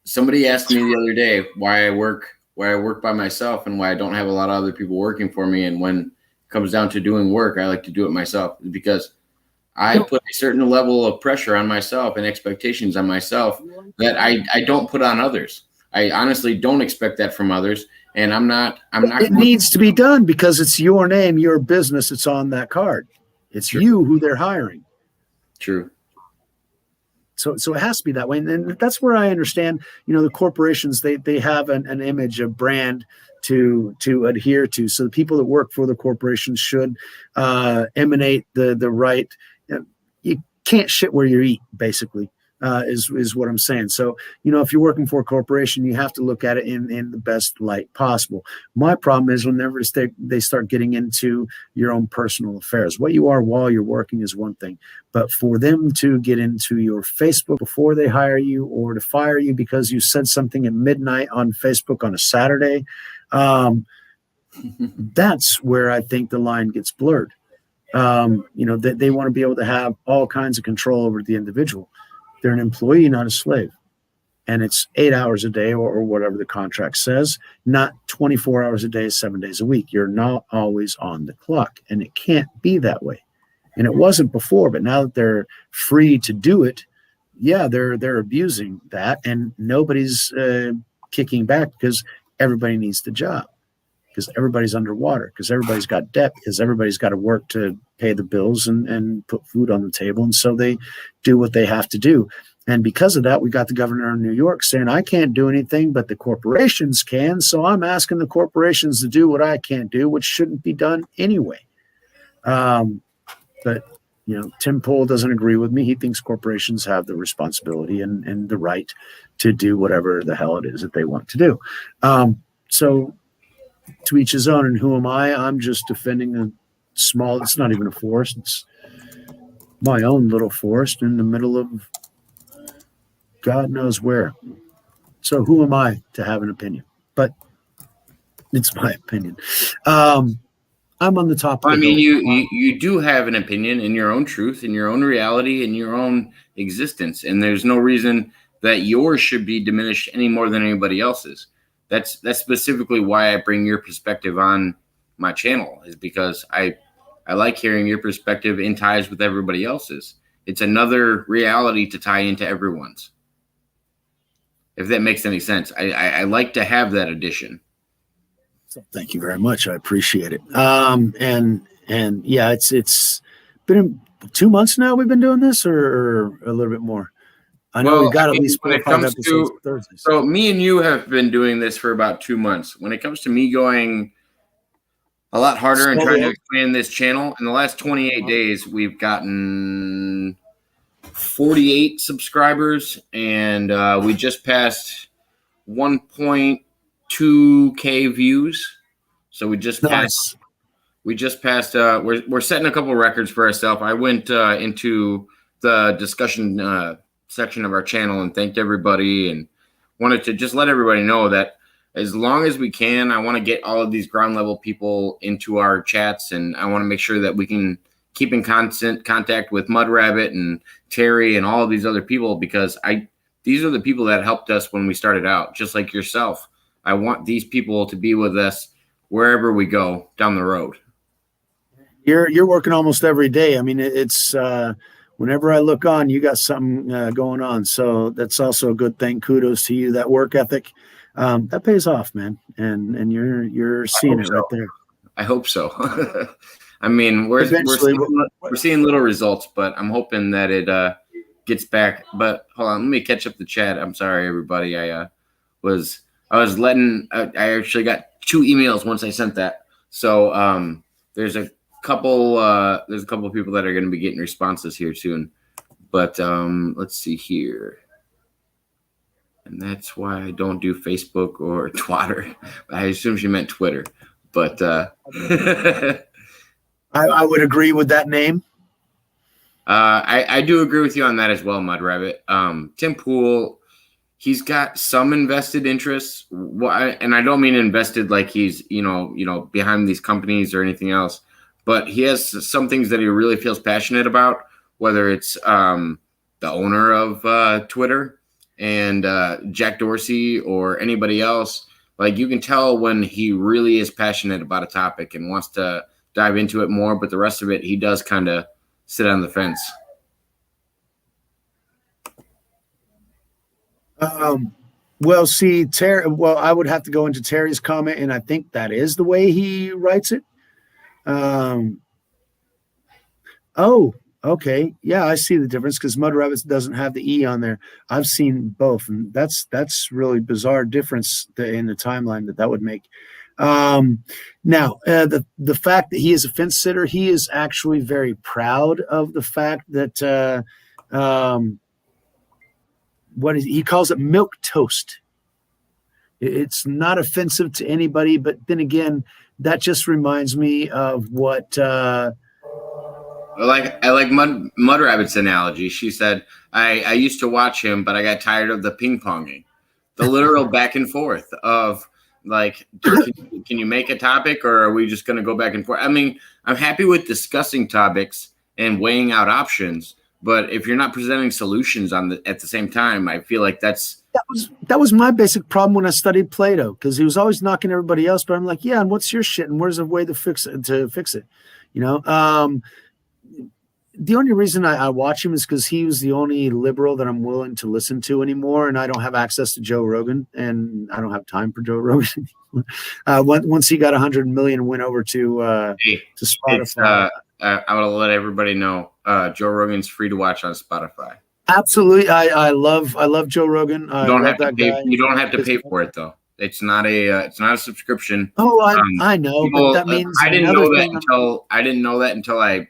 Somebody asked me the other day why I work by myself and why I don't have a lot of other people working for me. And when it comes down to doing work, I like to do it myself because I put a certain level of pressure on myself and expectations on myself that I don't put on others. I honestly don't expect that from others. And I'm not. It needs to be done because it's your name, your business. It's on that card. It's you who they're hiring. True. So it has to be that way. And that's where I understand, the corporations, they have an image, a brand to adhere to. So the people that work for the corporation should emanate the right. You can't shit where you eat, basically, is what I'm saying. So, if you're working for a corporation, you have to look at it in the best light possible. My problem is whenever they start getting into your own personal affairs. What you are while you're working is one thing, but for them to get into your Facebook before they hire you or to fire you because you said something at midnight on Facebook on a Saturday, that's where I think the line gets blurred. They want to be able to have all kinds of control over the individual. They're an employee, not a slave. And it's 8 hours a day or whatever the contract says, not 24 hours a day, 7 days a week. You're not always on the clock, and it can't be that way. And it wasn't before, but now that they're free to do it, they're abusing that, and nobody's kicking back because everybody needs the job, because everybody's underwater, because everybody's got debt, because everybody's got to work to pay the bills and put food on the table. And so they do what they have to do. And because of that, we got the governor of New York saying, I can't do anything, but the corporations can. So I'm asking the corporations to do what I can't do, which shouldn't be done anyway. But, Tim Pool doesn't agree with me. He thinks corporations have the responsibility and the right to do whatever the hell it is that they want to do. So to each his own. And who am I? I'm just defending a small, it's not even a forest. It's my own little forest in the middle of God knows where. So who am I to have an opinion? But it's my opinion. I'm on the top of the I mean, hill. you do have an opinion in your own truth, in your own reality, in your own existence, and there's no reason that yours should be diminished any more than anybody else's. That's specifically why I bring your perspective on my channel, is because I like hearing your perspective in ties with everybody else's. It's another reality to tie into everyone's. If that makes any sense, I like to have that addition. So thank you very much. I appreciate it. And yeah, it's been 2 months now we've been doing this, or a little bit more. I know we got at least 4 or 5 episodes Thursdays. So me and you have been doing this for about 2 months. When it comes to me going a lot harder and trying to expand this channel, in the last 28 days, we've gotten 48 subscribers, and we just passed 1.2K views. So we just passed. We're setting a couple of records for ourselves. I went into the discussion section of our channel and thanked everybody, and wanted to just let everybody know that as long as we can, I want to get all of these ground level people into our chats, and I want to make sure that we can keep in constant contact with Mud Rabbit and Terry and all of these other people, because these are the people that helped us when we started out, just like yourself. I want these people to be with us wherever we go down the road. You're working almost every day. I mean, it's whenever I look on, you got something going on. So that's also a good thing. Kudos to you. That work ethic, that pays off, man. And you're seeing it right there. I hope so. I mean, we're seeing little results, but I'm hoping that it gets back. But hold on, let me catch up the chat. I'm sorry, everybody. I actually got 2 emails once I sent that. So there's a couple of people that are going to be getting responses here soon. But let's see here. And that's why I don't do Facebook or Twitter. I assume she meant Twitter. But I would agree with that name. I do agree with you on that as well, Mud Rabbit. Tim Pool, he's got some invested interests, and I don't mean invested like he's behind these companies or anything else, but he has some things that he really feels passionate about, whether it's the owner of Twitter and Jack Dorsey or anybody else. Like, you can tell when he really is passionate about a topic and wants to dive into it more, but the rest of it, he does kind of sit on the fence. Well, see, Terry. Well, I would have to go into Terry's comment, and I think that is the way he writes it. Oh, okay, yeah, I see the difference, because Mud Rabbits doesn't have the E on there. I've seen both, and that's really bizarre difference in the timeline that would make. Now, the fact that he is a fence sitter, he is actually very proud of the fact that he calls it milk toast. It's not offensive to anybody, but then again, that just reminds me of what I like Mud Rabbit's analogy. She said, I used to watch him, but I got tired of the ping ponging, the literal back and forth of, like, can you make a topic, or are we just going to go back and forth? I mean, I'm happy with discussing topics and weighing out options, but if you're not presenting solutions at the same time, I feel like that was my basic problem when I studied Plato, because he was always knocking everybody else. But I'm like, yeah, and what's your shit, and where's a way to fix it? The only reason I watch him is because he was the only liberal that I'm willing to listen to anymore, and I don't have access to Joe Rogan, and I don't have time for Joe Rogan. Once he got 100 million and went over to Spotify. I want to let everybody know Joe Rogan's free to watch on Spotify. Absolutely. I love Joe Rogan. You I don't love have to that pay. guy. You don't have to His- pay for it though. It's not a subscription. Oh, Um, I know, but people, that means I didn't another know that thing. until I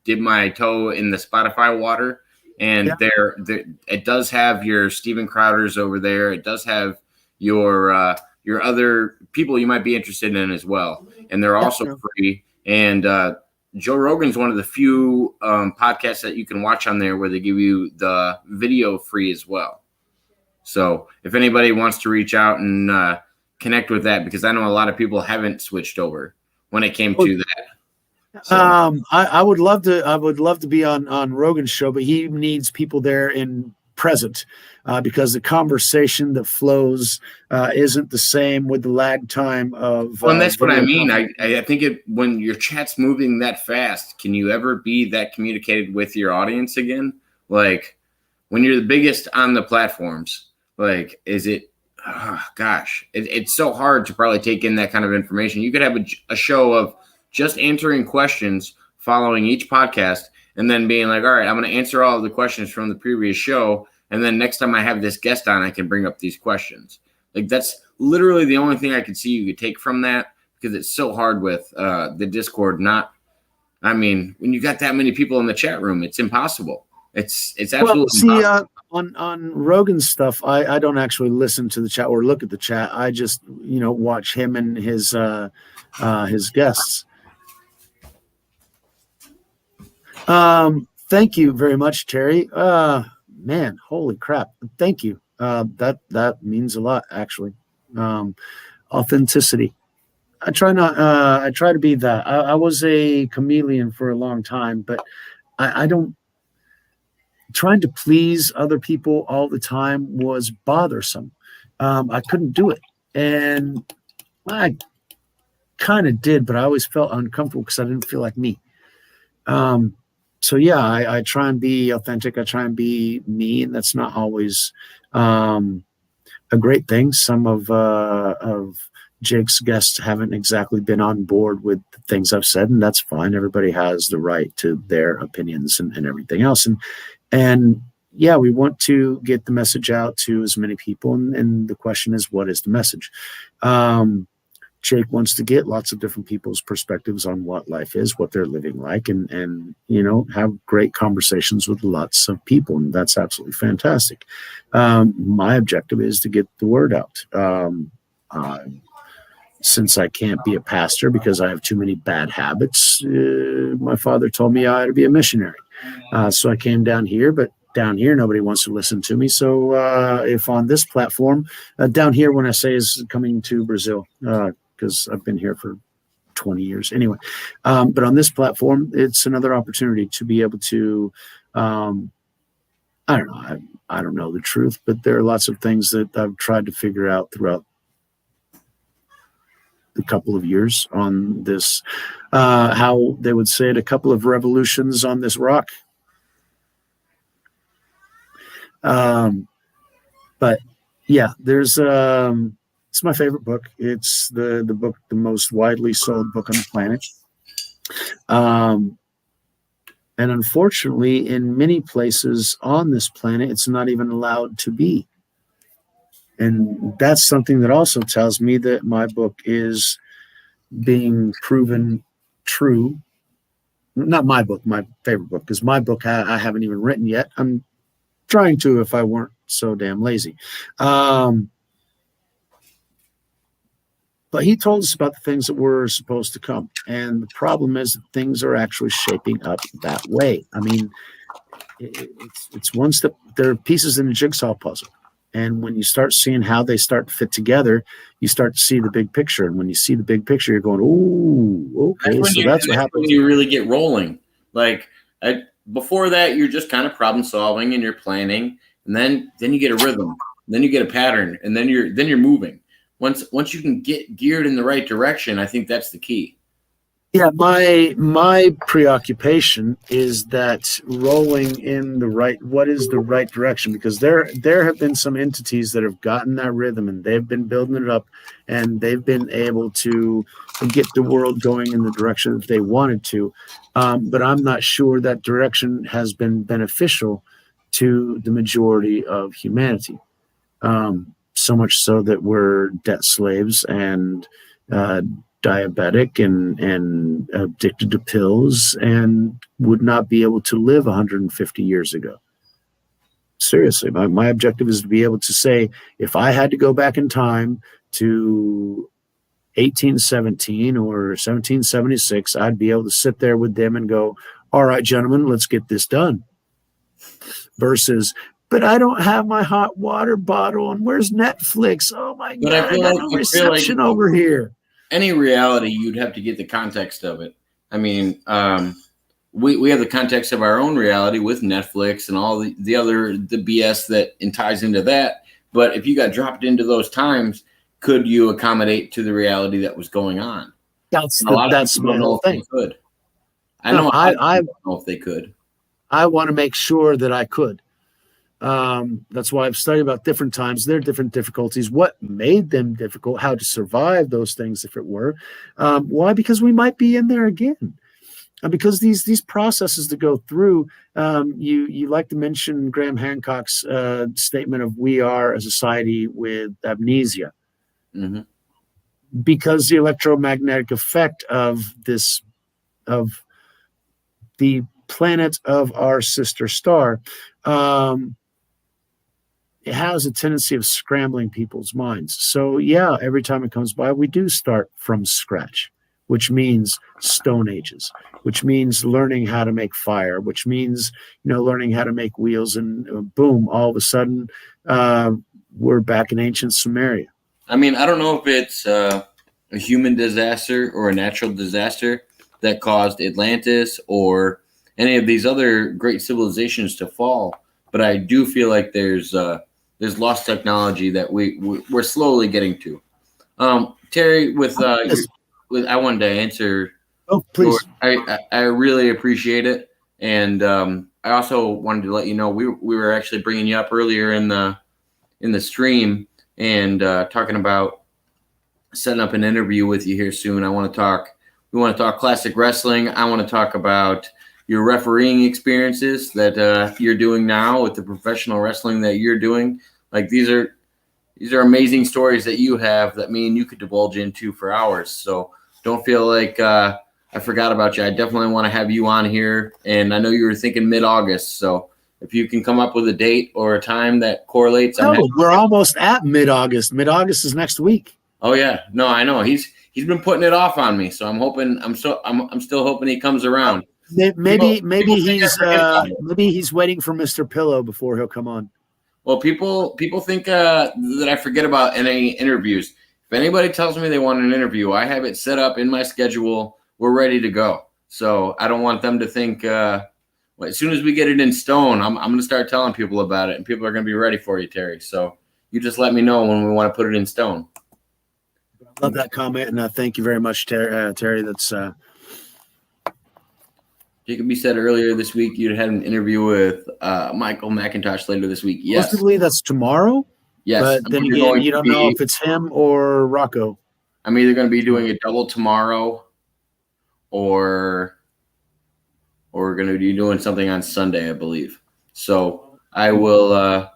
did my toe in the Spotify water. Yeah. And there, it does have your Steven Crowders over there. It does have your other people you might be interested in as well, and they're Yeah. also free. And Joe Rogan's one of the few podcasts that you can watch on there where they give you the video free as well. So if anybody wants to reach out and connect with that, because I know a lot of people haven't switched over when it came to that. So. I would love to. I would love to be on Rogan's show, but he needs people there in present because the conversation that flows isn't the same with the lag time of Well, and that's what I video mean. content. I think when your chat's moving that fast, can you ever be that communicated with your audience again? Like when you're the biggest on the platforms, like is it? Oh, gosh, it's so hard to probably take in that kind of information. You could have a show of just answering questions following each podcast, and then being like, all right, I'm going to answer all of the questions from the previous show, and then next time I have this guest on, I can bring up these questions. Like that's literally the only thing I could see you could take from that, because it's so hard with the Discord. I mean, when you got that many people in the chat room, it's impossible. It's Well, absolutely see, impossible. on Rogan's stuff, I don't actually listen to the chat or look at the chat. I just watch him and his guests. Thank you very much, Terry. Man, holy crap! Thank you. That means a lot, actually. Authenticity. I try not. I try to be that. I was a chameleon for a long time, but I don't. Trying to please other people all the time was bothersome. I couldn't do it, and I kind of did, but I always felt uncomfortable because I didn't feel like me. So yeah, I try and be authentic. I try and be me, and that's not always a great thing. Some of Jake's guests haven't exactly been on board with the things I've said, and that's fine. Everybody has the right to their opinions and everything else. And yeah, we want to get the message out to as many people. And the question is, what is the message? Jake wants to get lots of different people's perspectives on what life is, what they're living like, and have great conversations with lots of people, and that's absolutely fantastic. My objective is to get the word out. Since I can't be a pastor because I have too many bad habits, my father told me I had to be a missionary. So I came down here, but down here nobody wants to listen to me. So if on this platform, down here when I say is coming to Brazil, because I've been here for 20 years anyway. But on this platform, it's another opportunity to be able to, I don't know, I don't know the truth, but there are lots of things that I've tried to figure out throughout a couple of years on this, how they would say it, a couple of revolutions on this rock. But yeah, there's it's my favorite book. It's the book, the most widely sold book on the planet. And unfortunately, in many places on this planet, it's not even allowed to be. And that's something that also tells me that my book is being proven true. Not my book, my favorite book, because my book I haven't even written yet. I'm trying to if I weren't so damn lazy. But he told us about the things that were supposed to come. And the problem is that things are actually shaping up that way. I mean, it's one step. There are pieces in a jigsaw puzzle. And when you start seeing how they start to fit together, you start to see the big picture. And when you see the big picture, you're going, "Ooh, okay." That's what happens when you really get rolling. Like before that, you're just kind of problem solving and you're planning, and then you get a rhythm, then you get a pattern, and then you're moving. Once you can get geared in the right direction, I think that's the key. Yeah, my preoccupation is that rolling in what is the right direction, because there have been some entities that have gotten that rhythm and they've been building it up and they've been able to get the world going in the direction that they wanted to. But I'm not sure that direction has been beneficial to the majority of humanity. So much so that we're debt slaves and diabetic and addicted to pills and would not be able to live 150 years ago. Seriously, my objective is to be able to say, if I had to go back in time to 1817 or 1776, I'd be able to sit there with them and go, all right, gentlemen, let's get this done. Versus, but I don't have my hot water bottle, and where's Netflix? Oh my God, I got no reception over here. Any reality, you'd have to get the context of it. I mean, we have the context of our own reality with Netflix and all the BS that ties into that. But if you got dropped into those times, could you accommodate to the reality that was going on? That's my whole thing. Could. I don't know if they could. I want to make sure that I could. That's why I've studied about different times, their different difficulties, what made them difficult, how to survive those things if it were. Why? Because we might be in there again. Because these processes to go through, you like to mention Graham Hancock's statement of we are a society with amnesia. Mm-hmm. Because the electromagnetic effect of the planet of our sister star, it has a tendency of scrambling people's minds. So yeah, every time it comes by, we do start from scratch, which means Stone Ages, which means learning how to make fire, which means, learning how to make wheels, and boom, all of a sudden, we're back in ancient Sumeria. I mean, I don't know if it's a human disaster or a natural disaster that caused Atlantis or any of these other great civilizations to fall, but I do feel like there's lost technology that we're slowly getting to. Terry, I wanted to answer. Oh, please. I really appreciate it, and I also wanted to let you know we were actually bringing you up earlier in the stream and talking about setting up an interview with you here soon. We want to talk classic wrestling. I want to talk about your refereeing experiences that you're doing now with the professional wrestling that you're doing. Like these are amazing stories that you have that me and you could divulge into for hours. So don't feel like I forgot about you. I definitely want to have you on here. And I know you were thinking mid-August. So if you can come up with a date or a time that correlates. We're almost at mid-August. Mid-August is next week. Oh yeah. No, I know. He's been putting it off on me. So I'm still hoping he comes around. Maybe he's waiting for Mr. Pillow before he'll come on. Well, people think that I forget about any interviews. If anybody tells me they want an interview, I have it set up in my schedule. We're ready to go. So I don't want them to think as soon as we get it in stone, I'm going to start telling people about it, and people are going to be ready for you, Terry. So you just let me know when we want to put it in stone. Love that comment, and thank you very much, Terry. That's Jacob, you said earlier this week you had an interview with Michael McIntosh later this week. Yes. Possibly that's tomorrow. Yes. But then again, you don't know if it's him or Rocco. I'm either going to be doing a double tomorrow or we're going to be doing something on Sunday, I believe. So I will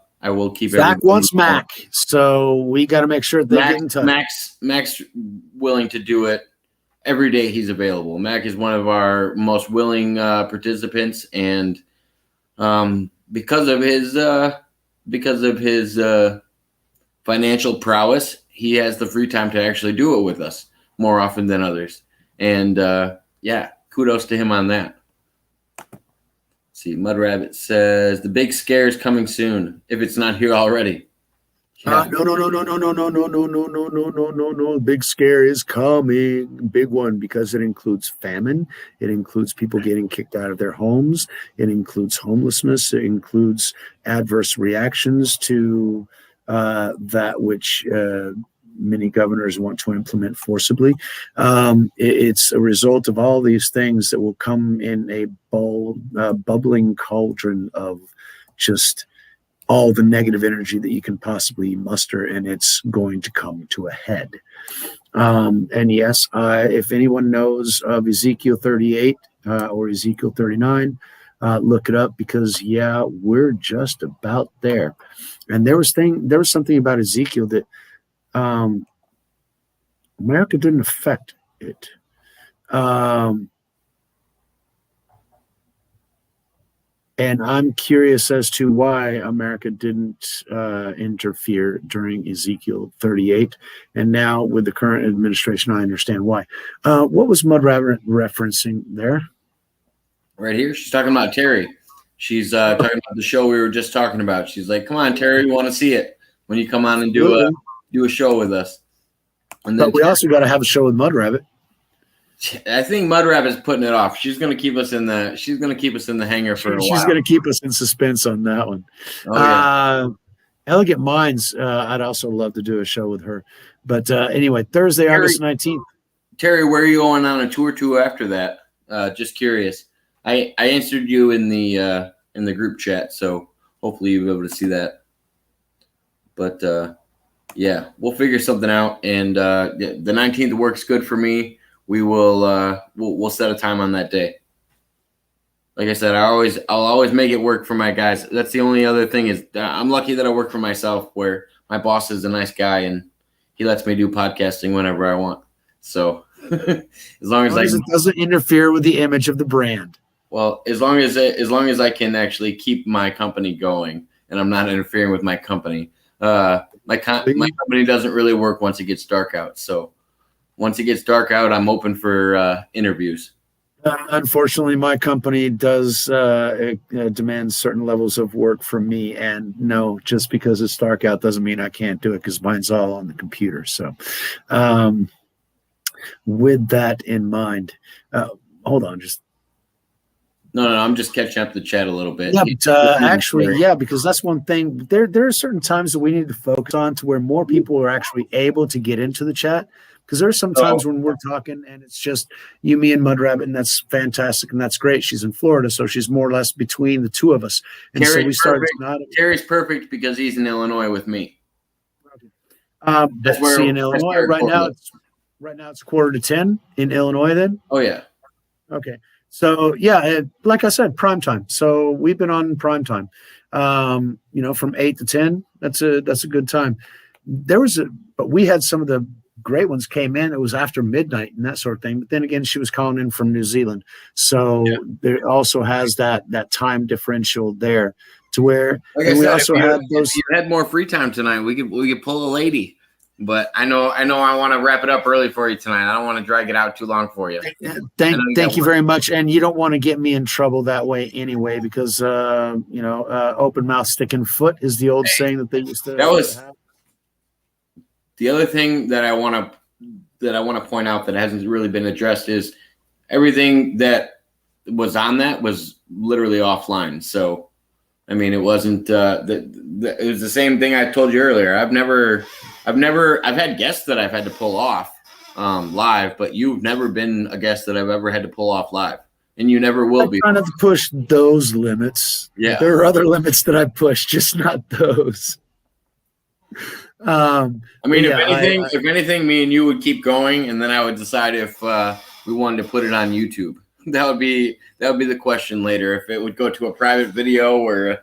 keep Zach wants Mac, so we got to make sure they get in touch. Mac's willing to do it every day he's available. Mac is one of our most willing participants, and because of his financial prowess, he has the free time to actually do it with us more often than others. And kudos to him on that. See, Mud Rabbit says the big scare is coming soon if it's not here already. No. Big scare is coming. Big one, because it includes famine. It includes people getting kicked out of their homes. It includes homelessness. It includes adverse reactions to that which many governors want to implement forcibly. It's a result of all these things that will come in a bubbling cauldron of just all the negative energy that you can possibly muster, and it's going to come to a head. And yes, if anyone knows of Ezekiel 38 or Ezekiel 39, look it up because we're just about there. And there was something about Ezekiel that America didn't affect it. And I'm curious as to why America didn't interfere during Ezekiel 38. And now with the current administration, I understand why. What was Mud Rabbit referencing there? Right here, she's talking about Terry. She's talking about the show we were just talking about. She's like, "Come on, Terry, you want to see it when you come on and do a show with us." And then but we also got to have a show with Mud Rabbit. I think Mud Rabbit's putting it off. She's going to keep us in the hangar for a while. She's going to keep us in suspense on that one. Oh, yeah. Elegant Minds. I'd also love to do a show with her. But anyway, Thursday, Terry, August 19th. Terry, where are you going on a tour to after that? Just curious. I answered you in the group chat, so hopefully you'll be able to see that. But yeah, we'll figure something out. And the 19th works good for me. We will we'll set a time on that day. Like I said, I'll always make it work for my guys. That's the only other thing is I'm lucky that I work for myself, where my boss is a nice guy and he lets me do podcasting whenever I want. So as long as it doesn't interfere with the image of the brand. Well, as long as I can actually keep my company going and I'm not interfering with my company. My company doesn't really work once it gets dark out. So once it gets dark out, I'm open for interviews. Unfortunately, my company does demand certain levels of work from me. And no, just because it's dark out doesn't mean I can't do it because mine's all on the computer. So with that in mind, hold on. No, I'm just catching up the chat a little bit. Yeah, but, actually, yeah, because that's one thing. There are certain times that we need to focus on to where more people are actually able to get into the chat. Because there's some times when we're talking and it's just you, me, and Mud Rabbit, and that's fantastic and that's great. She's in Florida, so she's more or less between the two of us. And so we started. Terry's perfect because he's in Illinois with me. That's where in Illinois right now. Right now it's 9:45 in Illinois. Then. Oh yeah. Okay. So yeah, like I said, prime time. So we've been on prime time. From 8 to 10. That's a good time. But we had some of the great ones came in. It was after midnight and that sort of thing. But then again, she was calling in from New Zealand, so there also has that time differential there to where we also had those. If you had more free time tonight, we could pull a lady. But I know I want to wrap it up early for you tonight. I don't want to drag it out too long for you. Thank you very much. And you don't want to get me in trouble that way anyway, because open mouth sticking foot is the old saying that they used to. That was the other thing that I want to point out that hasn't really been addressed is everything that was on that was literally offline. So, I mean, it wasn't. It was the same thing I told you earlier. I've had guests that I've had to pull off live, but you've never been a guest that I've ever had to pull off live, and you never will be. I'm trying to push those limits. Yeah, there are other limits that I push, just not those. I mean, if anything, me and you would keep going, and then I would decide if we wanted to put it on YouTube. That would be the question later. If it would go to a private video, or if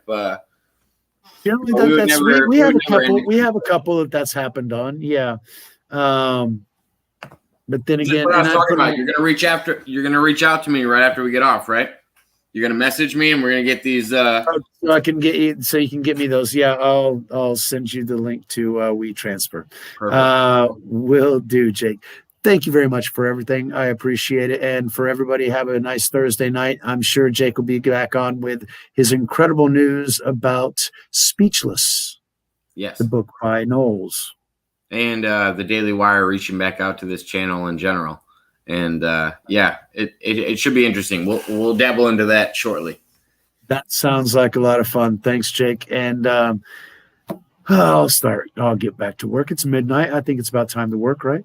generally we have a couple that's happened on, yeah. But then again, what I was talking about. You're gonna reach out to me right after we get off, right? You're gonna message me, and we're gonna get these. So I can get you. So you can get me those. Yeah, I'll send you the link to WeTransfer. Will do, Jake. Thank you very much for everything. I appreciate it. And for everybody, have a nice Thursday night. I'm sure Jake will be back on with his incredible news about Speechless. Yes, the book by Knowles, and the Daily Wire reaching back out to this channel in general. And it should be interesting. We'll dabble into that shortly. That sounds like a lot of fun. Thanks, Jake. And I'll get back to work. It's midnight. I think it's about time to work, right?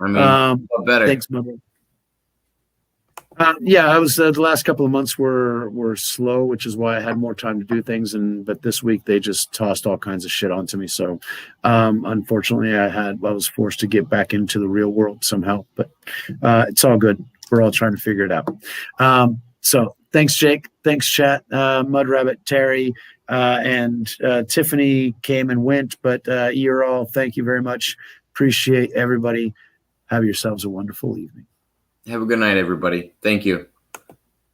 I mean, better. Thanks, Mother. I was the last couple of months were slow, which is why I had more time to do things. But this week they just tossed all kinds of shit onto me. So unfortunately, I was forced to get back into the real world somehow. But it's all good. We're all trying to figure it out. So Thanks, Jake. Thanks, chat. Mud Rabbit, Terry, and Tiffany came and went, but you're all, thank you very much. Appreciate everybody. Have yourselves a wonderful evening. Have a good night, everybody. Thank you.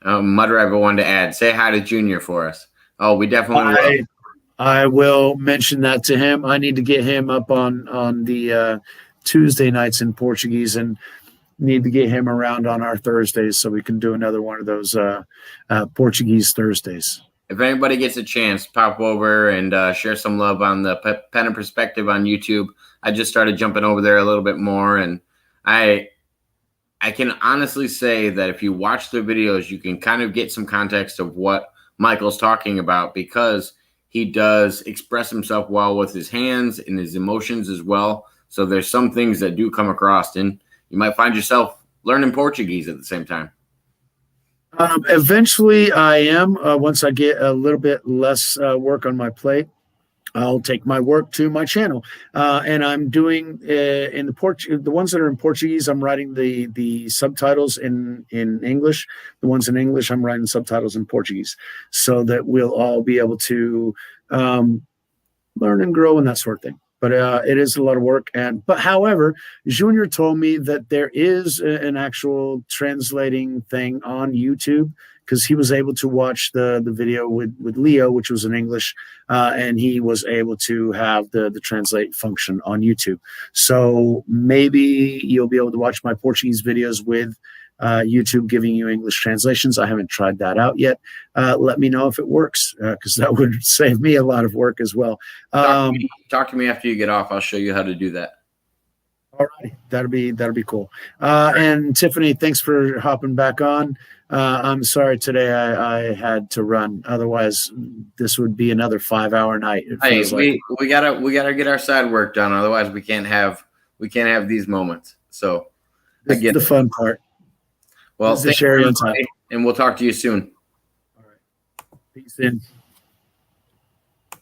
Mud Rabbit wanted to add, say hi to Junior for us. Oh, we definitely will. I will mention that to him. I need to get him up on the Tuesday nights in Portuguese, and need to get him around on our Thursdays so we can do another one of those Portuguese Thursdays. If anybody gets a chance, pop over and share some love on the Pena Perspective on YouTube. I just started jumping over there a little bit more, and I can honestly say that if you watch the videos, you can kind of get some context of what Michael's talking about, because he does express himself well with his hands and his emotions as well. So there's some things that do come across, and you might find yourself learning Portuguese at the same time. Eventually, I am. Once I get a little bit less work on my plate, I'll take my work to my channel, and I'm doing in the ones that are in Portuguese. I'm writing the subtitles in English. The ones in English, I'm writing subtitles in Portuguese, so that we'll all be able to learn and grow and that sort of thing. But it is a lot of work. But however, Junior told me that there is an actual translating thing on YouTube, because he was able to watch the video with Leo, which was in English, and he was able to have the translate function on YouTube. So maybe you'll be able to watch my Portuguese videos with YouTube giving you English translations. I haven't tried that out yet. Let me know if it works, because that would save me a lot of work as well. Talk to me after you get off. I'll show you how to do that. All right, that'll be cool. And Tiffany, thanks for hopping back on. I'm sorry today I had to run. Otherwise, this would be another 5-hour night. Hey, we gotta get our side work done. Otherwise, we can't have these moments. So this is the fun part. Well, thank you, and we'll talk to you soon. All right. Peace in.